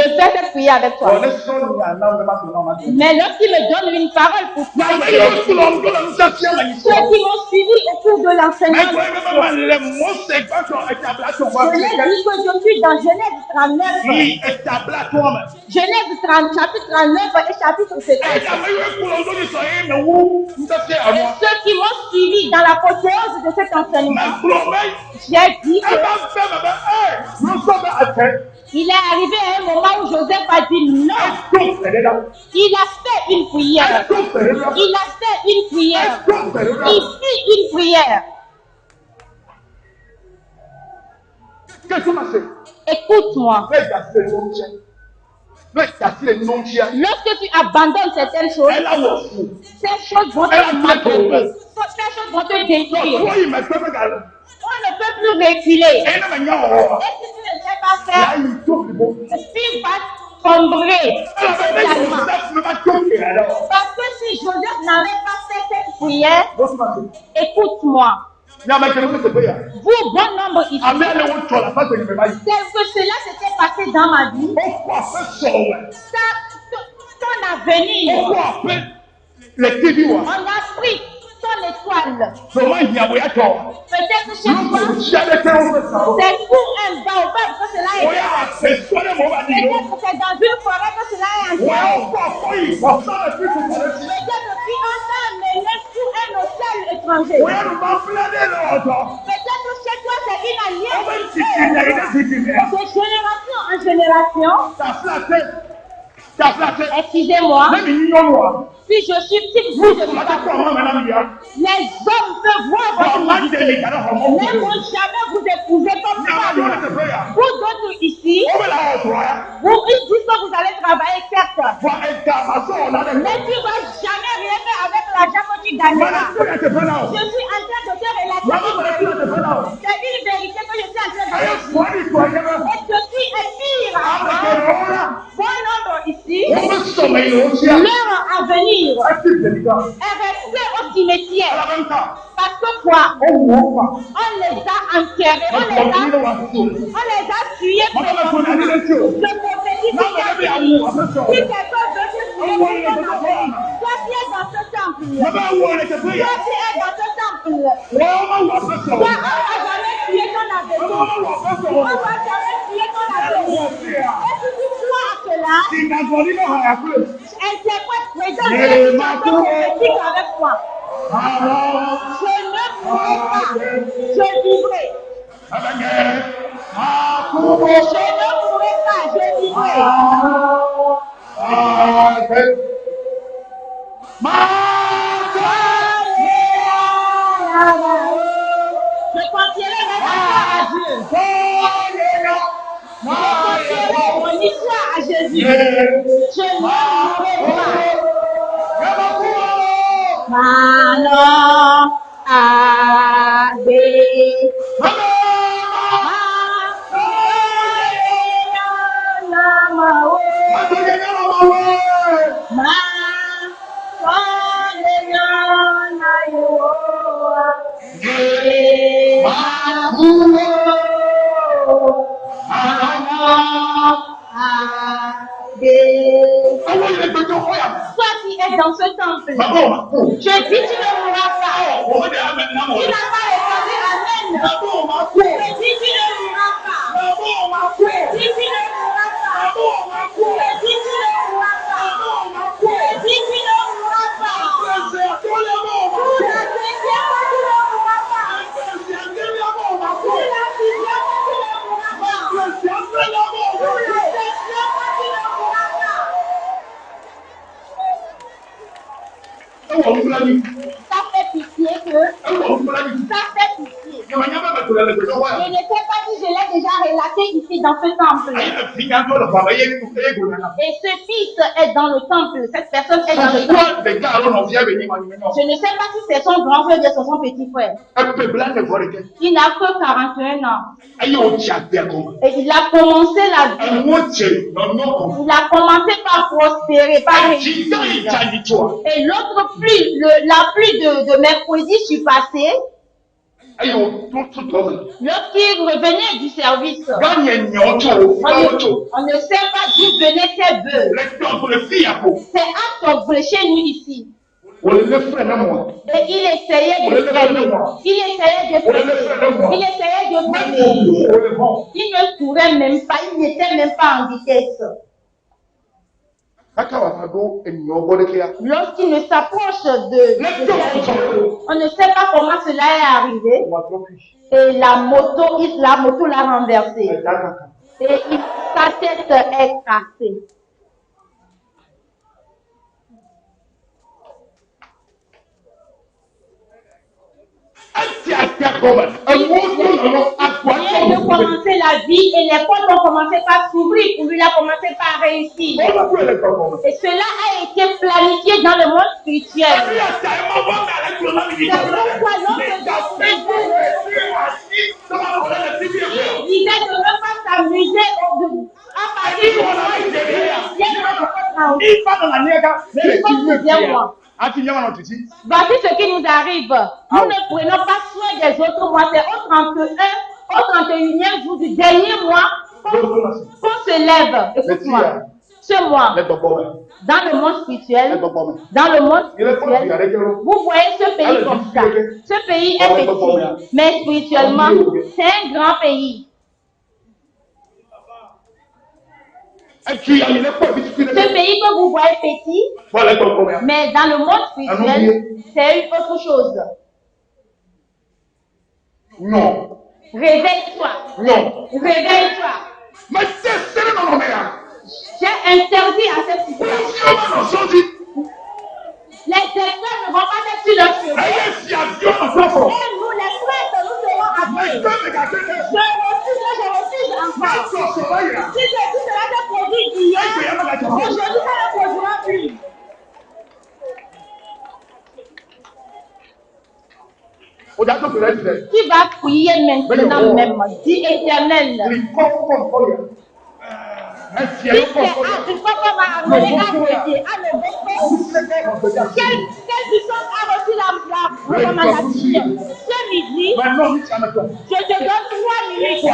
fais cette prière avec toi. Mais lorsqu'il me donne une parole pour toi, ceux qui m'ont suivi au cours de l'enseignement, je dis que je suis dans Genèse 39. Genèse 30, chapitre 39 et chapitre 7. Et ceux qui m'ont suivi dans la l'apothéose de cet enseignement, j'ai dit que il est arrivé à un moment où Joseph a dit non. Il a fait une prière. Il fit une prière. Écoute-moi. Lorsque tu abandonnes certaines choses, ces choses vont te maltraiter. Ces choses vont te détruire. On ne peut plus reculer. Et si tu ne sais pas faire, tu vas sombrer. Parce que si Joseph n'avait pas fait cette prière, écoute-moi. Vous, bon nombre ici, c'est que cela s'était passé dans ma vie. Ton avenir. On a pris ton étoile. Peut-être chez toi, c'est pour un baobab que cela est. Peut-être c'est dans une forêt que cela est enterré. Peut-être depuis un temps, mais même sur un hôtel étranger. Peut-être chez toi, c'est une alliance. De génération en génération. Excusez-moi. Si je suis petite, vous, je suis pas. Les hommes peuvent voir votre nudité, mais vont jamais vous épouser comme femme. Vous d'autres ici, ils disent que vous allez travailler, certes. Mais tu ne vas jamais rien faire avec l'argent que tu gagneras. Je suis en train de te relater. C'est une vérité que je suis en train de te dire. Et ceci est pire. Bon nombre ici, leur avenir est resté au cimetière. Parce que quoi? On les a enterrés, on les a tués pour le prophétique. Si quelqu'un veut te tuer, toi qui es dans ce temple, toi qui es dans ce temple, toi on va jamais tuer ton avenir. On va jamais tuer ton avenir. Et si tu crois à cela, interprète, présente prophétique avec je vivrai. Et je ne mourrai pas, je vivrai. Je confierai mes affaires à Dieu. Je confierai mon histoire à Jésus. Je ne mourrai pas. Manon Adé. Toi qui es dans ce temple, je dis tu ne mourras pas. Tu n'as pas répondu Amen. Je dis tu ne mourras pas. Je dis tu ne mourras pas. Je dis tu ne mourras pas. Je dis tu ne mourras pas. Pour la deuxième fois tu ne mourras pas. Pour la sixième fois tu ne mourras pas. Pour la septième fois tu ne mourras pas. Ça fait pitié que. Ça fait pitié. Je ne sais pas si je l'ai déjà relaté ici dans ce temple. Et ce fils est dans le temple. Cette personne est dans le temple. Je ne sais pas si c'est son grand frère ou son petit frère. Il n'a que 41 ans. Et il a commencé la vie. Il a commencé par prospérer, par réussir. Et l'autre pluie, la pluie de mercredi surpassé, lorsqu'il revenait du service, on ne sait pas d'où venaient ces bœufs. C'est à Togble chez nous ici. Et il essayait de freiner. Il essayait de freiner. Il ne courait même pas. Il n'était même pas en vitesse. Lorsqu'il ne s'approche de on ne sait pas comment cela est arrivé. Et la moto l'a renversé. Et sa tête est cassée. Il vient de commencer la vie et les portes ont commencé par s'ouvrir pour lui, il a commencé par réussir. Et cela a été planifié dans le monde spirituel. C'est pourquoi il disait de ne pas s'amuser à partir du moment voici ce qui nous arrive. Nous ne prenons pas soin des autres mois. C'est au 31e jour du dernier mois qu'on se lève. Écoute-moi. Ce mois, dans le monde spirituel, vous voyez ce pays comme ça. Ce pays est petit, mais spirituellement, c'est un grand pays. Ce pays que vous voyez petit, mais dans le monde spirituel, c'est une autre chose. Non. Réveille-toi. Non. Réveille-toi. J'ai interdit à cette situation. Les étoiles ne vont pas être sur le chemin. Et nous, les prêtres, nous serons après. Je refuse encore. Si cela s'est produit hier, aujourd'hui, ça ne produira plus. Tu vas prier maintenant même. Dis Éternel. Quelle puissance a reçu la recommandation ce midi? Je te donne 3 minutes.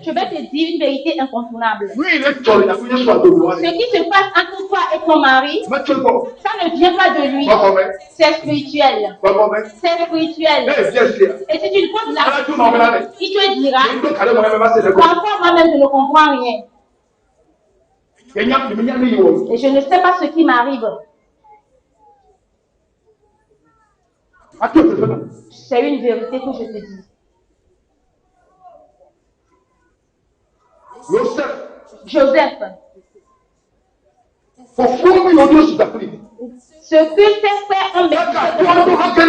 Je vais te dire une vérité incontournable. Ce qui se passe entre toi et ton mari, ça ne vient pas de lui. C'est spirituel. C'est spirituel. Et si tu lui poses la question, il te dira, parfois moi-même je ne comprends rien. Et je ne sais pas ce qui m'arrive. C'est une vérité que je te dis. Joseph, ce que ses frères ont mérité,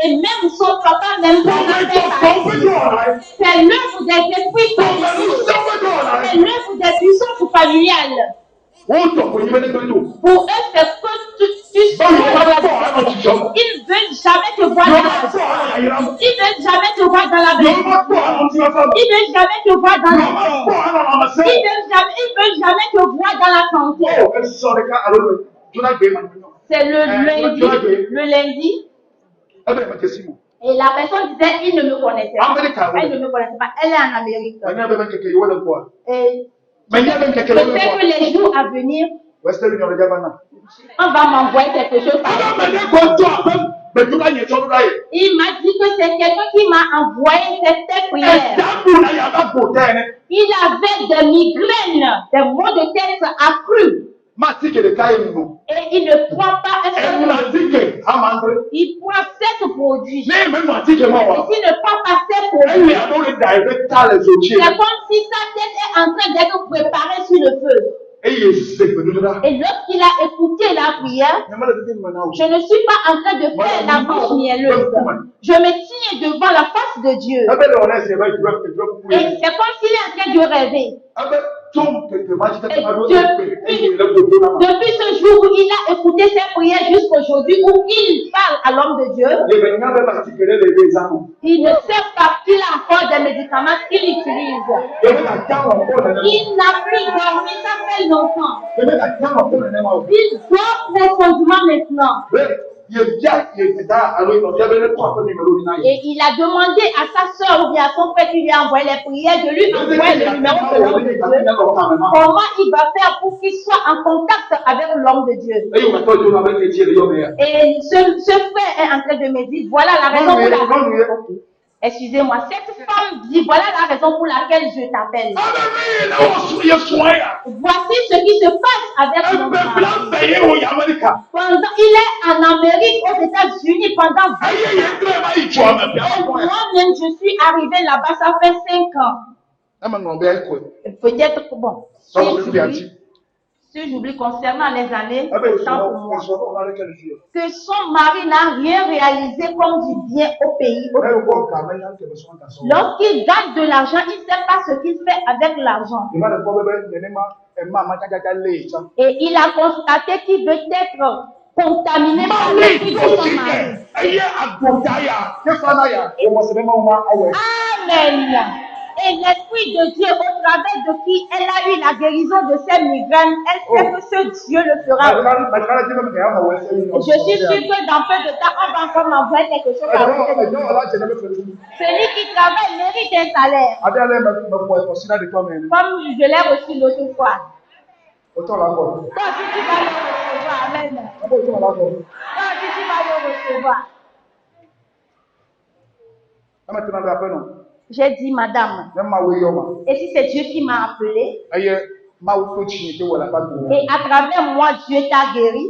et même son papa, même c'est l'œuvre des esprits familiaux, c'est l'œuvre des puissances familiales. Pour eux, c'est que tu sois dans la vie. Ils ne veulent jamais te voir dans la vie. Ils ne veulent jamais te voir dans la vie. Ils ne veulent jamais te voir dans la vie. Ils ne veulent jamais te voir dans la santé. C'est le lundi. Et la personne disait, il ne me connaissait pas. Elle ne me connaissait pas. Elle est en Amérique. Et je sais que les jours à venir, on va m'envoyer quelque chose. Il m'a dit que c'est quelqu'un qui m'a envoyé cette prière. Il avait des migraines, des maux de tête accrus. Et il ne prend pas un seul. Il prend 7 produits. Et s'il ne prend pas 7 produits, c'est comme si sa tête est en train d'être préparée sur le feu. Et lorsqu'il a écouté la prière, je ne suis pas en train de faire la bouche mielleuse. Je me tiens devant la face de Dieu. Et c'est comme s'il est en train de rêver. Depuis ce jour où il a écouté ses prières jusqu'aujourd'hui, où il parle à l'homme de Dieu, il ne sait pas qu'il a encore des médicaments qu'il utilise. Il n'a plus dormi, ça fait longtemps. Il dort profondément maintenant. Et il a demandé à sa soeur ou bien à son frère qui lui a envoyé les prières de lui envoyer le numéro de l'homme de Dieu. Comment il va faire pour qu'il soit en contact avec l'homme de Dieu? Et ce frère est en train de me dire, voilà la raison pour laquelle... Excusez-moi, cette femme dit, voilà la raison pour laquelle je t'appelle. Voici ce qui se passe avec mon mari. Il est en Amérique, aux États-Unis, pendant 20 ans. Moi-même, je suis arrivé là-bas, ça fait 5 ans. Peut-être que bon. Si j'oublie concernant les années, tant pour moi, que son mari n'a rien réalisé comme du bien au pays. Lorsqu'il gagne de l'argent, il ne sait pas ce qu'il fait avec l'argent. Et il a constaté qu'il veut être contaminé par l'esprit de son mari. Amen. Et l'Esprit de Dieu, au travers de qui elle a eu la guérison de ses migraines, elle sait que ce Dieu le fera. Je suis sûre que dans peu de temps, on va encore m'envoyer quelque chose à côté de lui. Celui qui travaille mérite un salaire. Comme je l'ai reçu l'autre fois. Toi aussi, tu vas le recevoir. Amen. Toi aussi, tu vas le recevoir. J'ai dit, madame, et si c'est Dieu qui m'a appelé, et à travers moi, Dieu t'a guéri,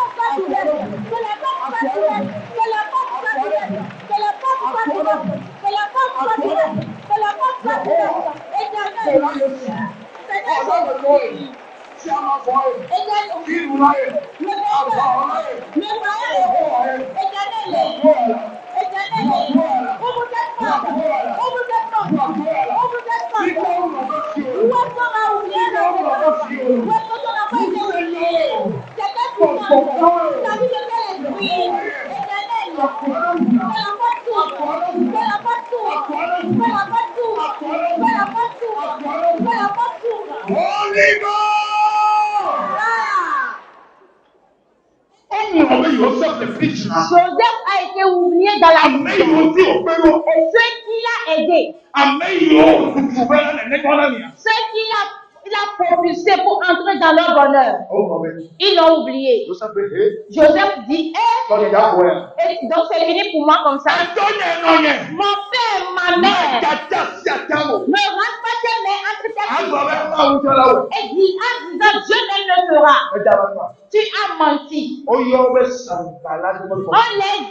portes soient ouvertes. Que les portes soient ouvertes. Que les portes soient ouvertes. Que les portes soient ouvertes. Que les portes soient ouvertes. Que les portes soient ouvertes. Éternel. Joseph a été oublié dans la vie. Et ce qui l'a aidé, ce qui l'a propulsé pour entrer dans leur bonheur, ils l'ont oublié. Joseph dit, et donc c'est fini pour moi comme ça. Mon père, ma mère, ne rentre pas tes mains entre tes pieds. Et dit, en disant, Dieu ne le fera. Tu as menti. On les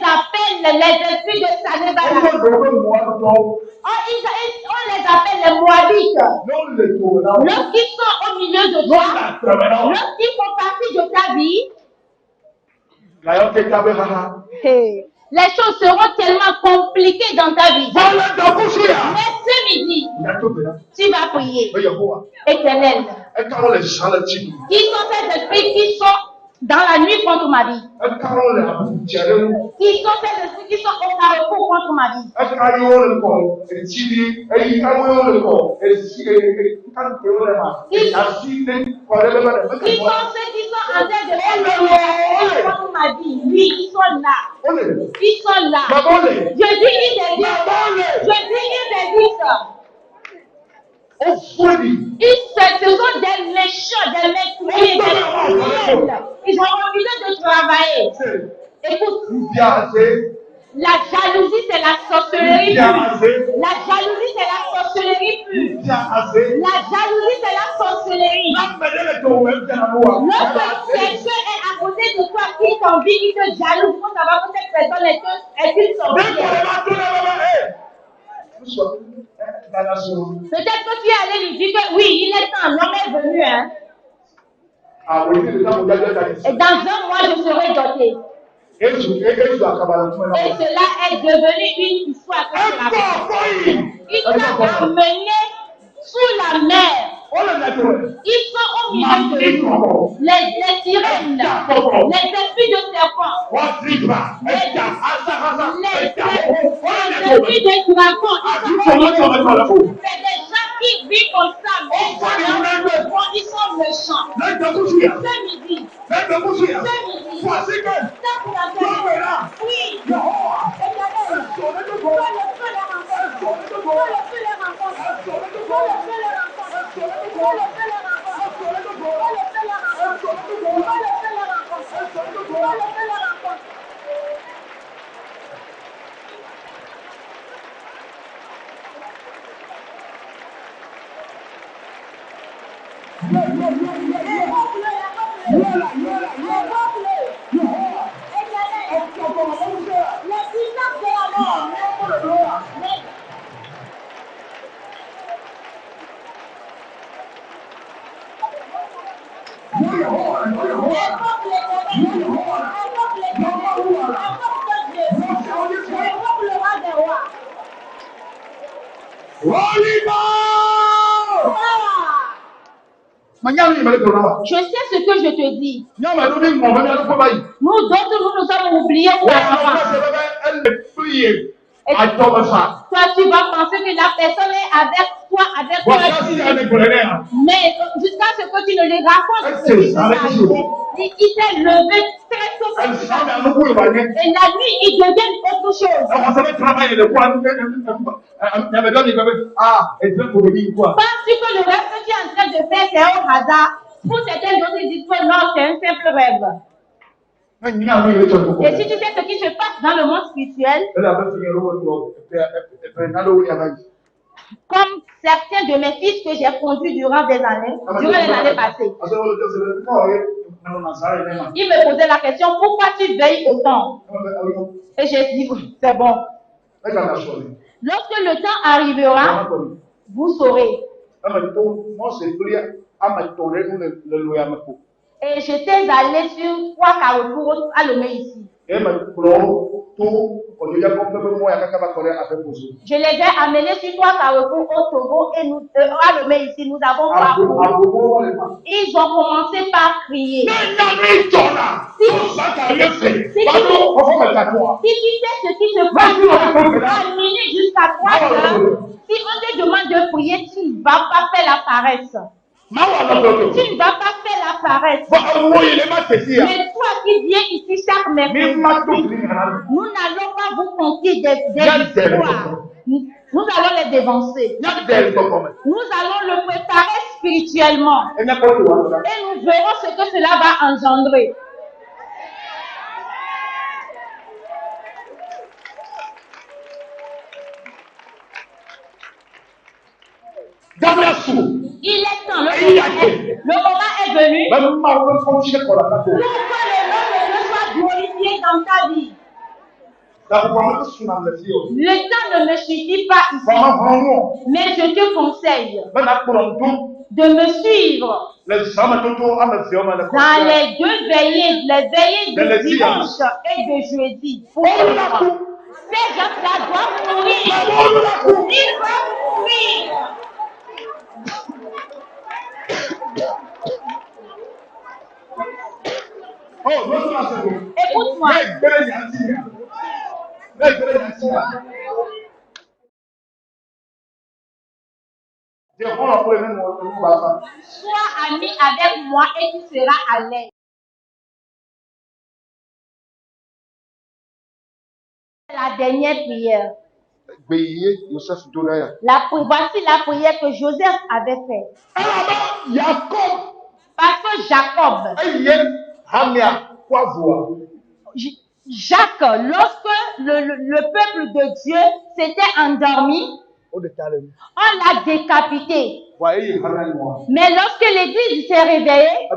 appelle les esprits de Sanébala. On les appelle les Moabites. Lorsqu'ils sont au milieu de toi, lorsqu'ils font partie de ta vie, les choses seront tellement compliquées dans ta vie. Mais ce midi, tu vas prier. Éternel, qui sont ces esprits qui sont dans la nuit contre ma vie? Qui sont ces esprits qui sont au carrefour contre ma vie? Qui sont ceux qui sont en train de faire contre ma vie? Oui, ils sont là. Ils sont là. Je dis ils existent. Je dis ils existent. Ce sont des méchants, des meurtriers, des criminels. Ils ont refusé de travailler. Écoute, la jalousie, c'est la sorcellerie pure. La jalousie, c'est la sorcellerie pure. La jalousie, c'est la sorcellerie. Lorsque quelqu'un est à côté de toi, qui t'envie, qui te jalouse, il faut savoir que cette personne est une sorcière. Peut-être que tu es allé lui dire que oui, il est temps, l'homme est venu. Hein? Et dans 1 mois, je serai doté. Et cela est devenu une histoire que tu as fait. Il t'a amené sous la mer. Ils sont au milieu de nous. Les sirènes, les esprits de serpents, les esprits de dragons, c'est des gens qui vivent comme ça, mais ils sont méchants. Ce midi, oui, Je sais ce que je te dis. Nous d'autres, nous sommes oubliés auparavant. Et toi, tu vas penser que la personne est avec toi, mais jusqu'à ce que tu ne les racontes, il s'est levé très tôt. Et la nuit, il devient autre chose. Penses-tu que le rêve que tu es en train de faire, c'est un hasard? Pour certains d'autres, ils disent que non, c'est un simple rêve. Et si tu sais ce qui se passe dans le monde spirituel, comme certains de mes fils que j'ai conduits durant les années passées, ils me posaient la question, pourquoi tu veilles autant? Et j'ai dit, c'est bon. Lorsque le temps arrivera, vous saurez. Et j'étais allé sur 3 carrefours à Lomé ici. Je les ai amenés sur 3 carrefours au Togo et à Lomé ici, nous avons parcouru. Ils ont commencé par crier. Si tu sais ce qui se passe à minuit jusqu'à 3 heures, si on te demande de prier, tu ne vas pas faire la paresse. Tu ne vas pas faire la paresse. Mais toi qui viens ici chaque mercredi, nous n'allons pas vous confier des histoires. Nous allons les dévancer. Nous allons le préparer spirituellement. Et nous verrons ce que cela va engendrer. Il est temps, le moment est venu pour que le nom de Dieu soit glorifié dans ta vie. Le temps ne me suffit pas ici, mais je te conseille de me suivre dans les 2 veillées, les veillées de dimanche et de jeudi. Ces gens-là doivent mourir. Ils doivent mourir. Écoute-moi. Sois ami avec moi et tu seras à l'aise. La dernière prière. Voici la prière que Joseph avait faite. Parce que Jacob, Jacques, lorsque le peuple de Dieu s'était endormi, on l'a décapité. Mais lorsque l'Église s'est réveillée,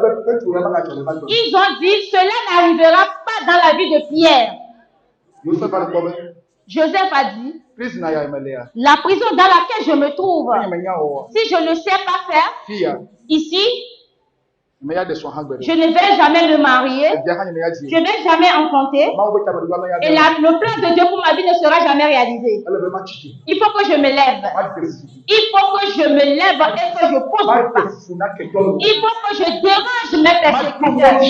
ils ont dit, cela n'arrivera pas dans la vie de Pierre. Joseph a dit, la prison dans laquelle je me trouve, si je ne sais pas faire, ici, je ne vais jamais me marier, je ne vais jamais enfanter, et le plan de Dieu pour ma vie ne sera jamais réalisé. Il faut que je me lève. Il faut que je me lève et que je pose le pas. Il faut que je dérange mes persécuteurs.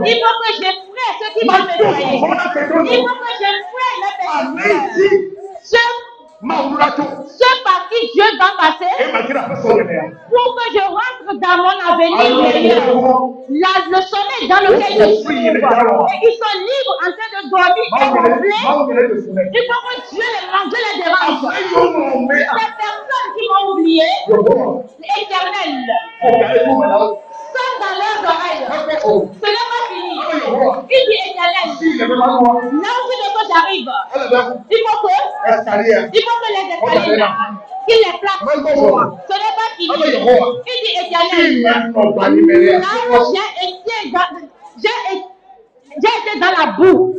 Il faut que je ferai ce qui va me faire. Il faut que je ferai mes persécuteurs. Ce par qui Dieu va passer pour que je rentre dans mon avenir meilleur. Le sommeil dans lequel je suis. Et ils sont libres en train de dormir et gonfler. Il faut que Dieu les dérange. Ces personnes qui m'ont oublié, l'Éternel, sonne dans leurs oreilles. Ce n'est pas fini. Il dit Éternel, là où j'arrive, il faut que les escaliers là, qu'il les place pour moi. Ce n'est pas fini. Il dit Éternel, là où j'ai été dans la boue.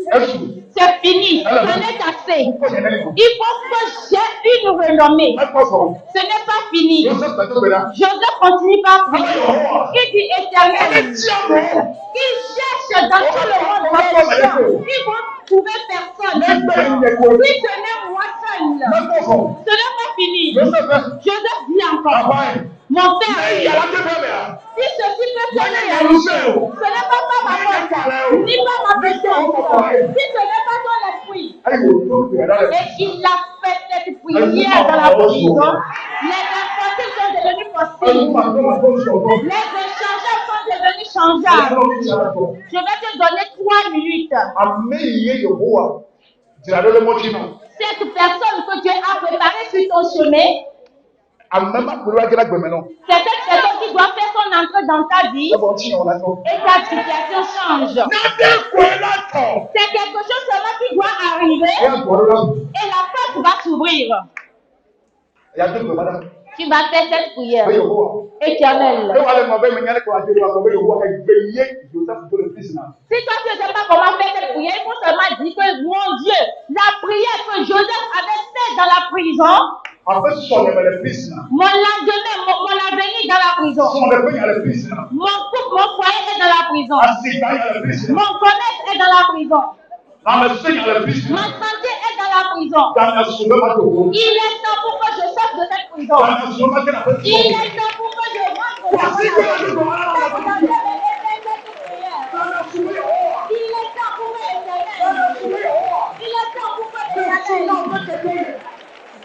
C'est fini. Ce n'est assez. Il faut que j'ai une renommée. Ce n'est pas fini. Joseph continue par prier. Il dit Éternel. Il cherche dans tout le monde des gens. Ils vont trouver personne. Si ce n'est moi seul. Ce n'est pas fini. Joseph dit encore. Mon père. Si ceci peut se réaliser, ce n'est pas par ma force, ni par ma puissance. Si ce n'est pas ton esprit. Et il a fait cette prière dans la prison. Les impossibles sont devenus possibles. Les inchangeables sont devenus changeables. Je vais te donner 3 minutes. Cette personne que Dieu a préparée sur ton chemin, c'est cette personne qui doit faire son entrée dans ta vie et ta situation change. C'est quelque chose seulement qui doit arriver et la porte va s'ouvrir. Tu vas faire cette prière éternelle. Si toi tu ne sais pas comment faire cette prière, il faut seulement dire que mon Dieu, la prière que Joseph avait faite dans la prison, mon lendemain, mon avenir dans la prison, mon couple, mon foyer est dans la prison, mon commerce est dans la prison, ma santé est dans la prison. Il est temps pour que je sorte de cette prison. Il est temps pour que je rentre dans la prison. Il est temps pour que il est temps pour que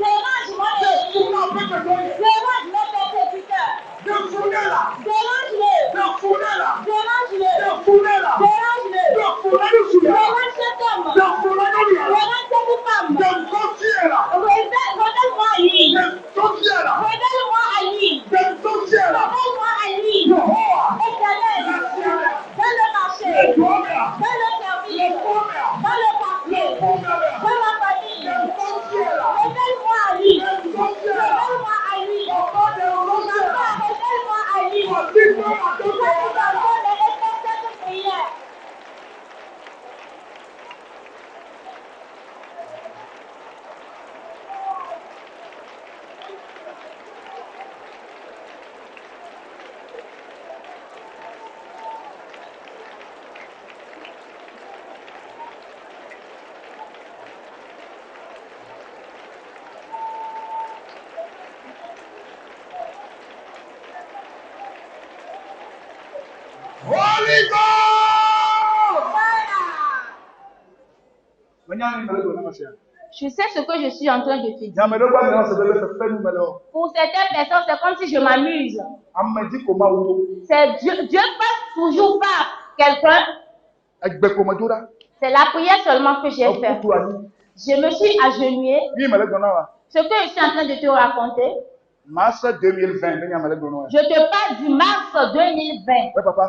dérange-moi, dérange mes persécuteurs. Dérange-les. Dérange cet homme. Dérange cette femme. Redonne-moi à lui. Redonne-moi à lui. Redonne-moi à lui. Éternel, dans le marché, dans le service, dans le quartier, dans ma famille. Redonne-moi à lui. Redonne-moi à lui. Redonne-moi à lui. Cette prière. Holy Ghost! Je sais ce que je suis en train de te dire. Pour certaines personnes, c'est comme si je m'amuse. C'est Dieu passe toujours par quelqu'un. C'est la prière seulement que j'ai faite. Je me suis agenouillé. Ce que je suis en train de te raconter. Mars 2020. Je te parle du mars 2020. Oui, papa.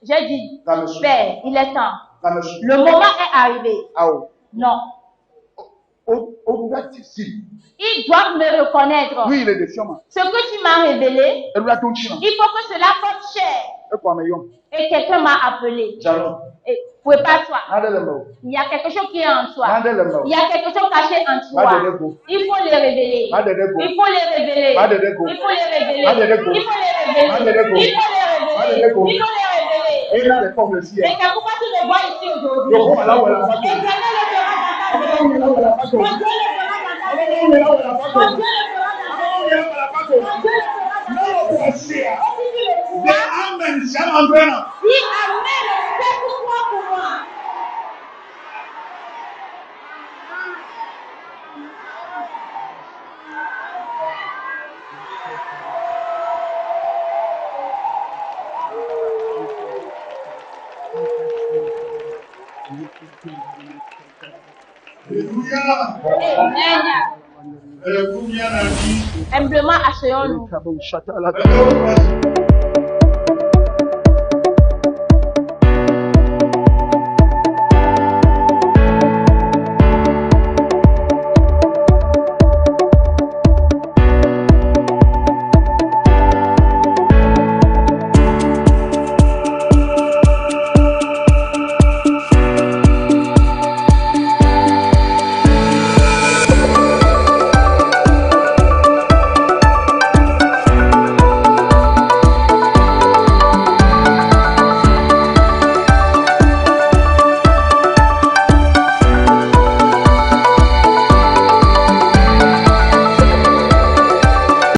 J'ai dit, Père, il est temps. Le moment est arrivé. Non. Ils doivent me reconnaître. Oui, il est défiant. Ce que tu m'as révélé, il faut que cela porte cher. Et quelqu'un m'a appelé. Et prépare-toi. Il y a quelque chose qui est en toi. Il y a quelque chose caché en toi. Il faut les révéler. Il faut les révéler. Il faut les révéler. Il faut les révéler. Il faut les révéler. Il faut les révéler. Et c'est pourquoi tu le vois ici aujourd'hui. Et Dieu le fera dans ta vie. Dieu le fera dans ta vie. Dieu le fera dans ta vie. Dieu le fera dans ta vie. Amen. Si Amen, c'est pour toi, pour moi. Amen. Humblement, asseyons-nous.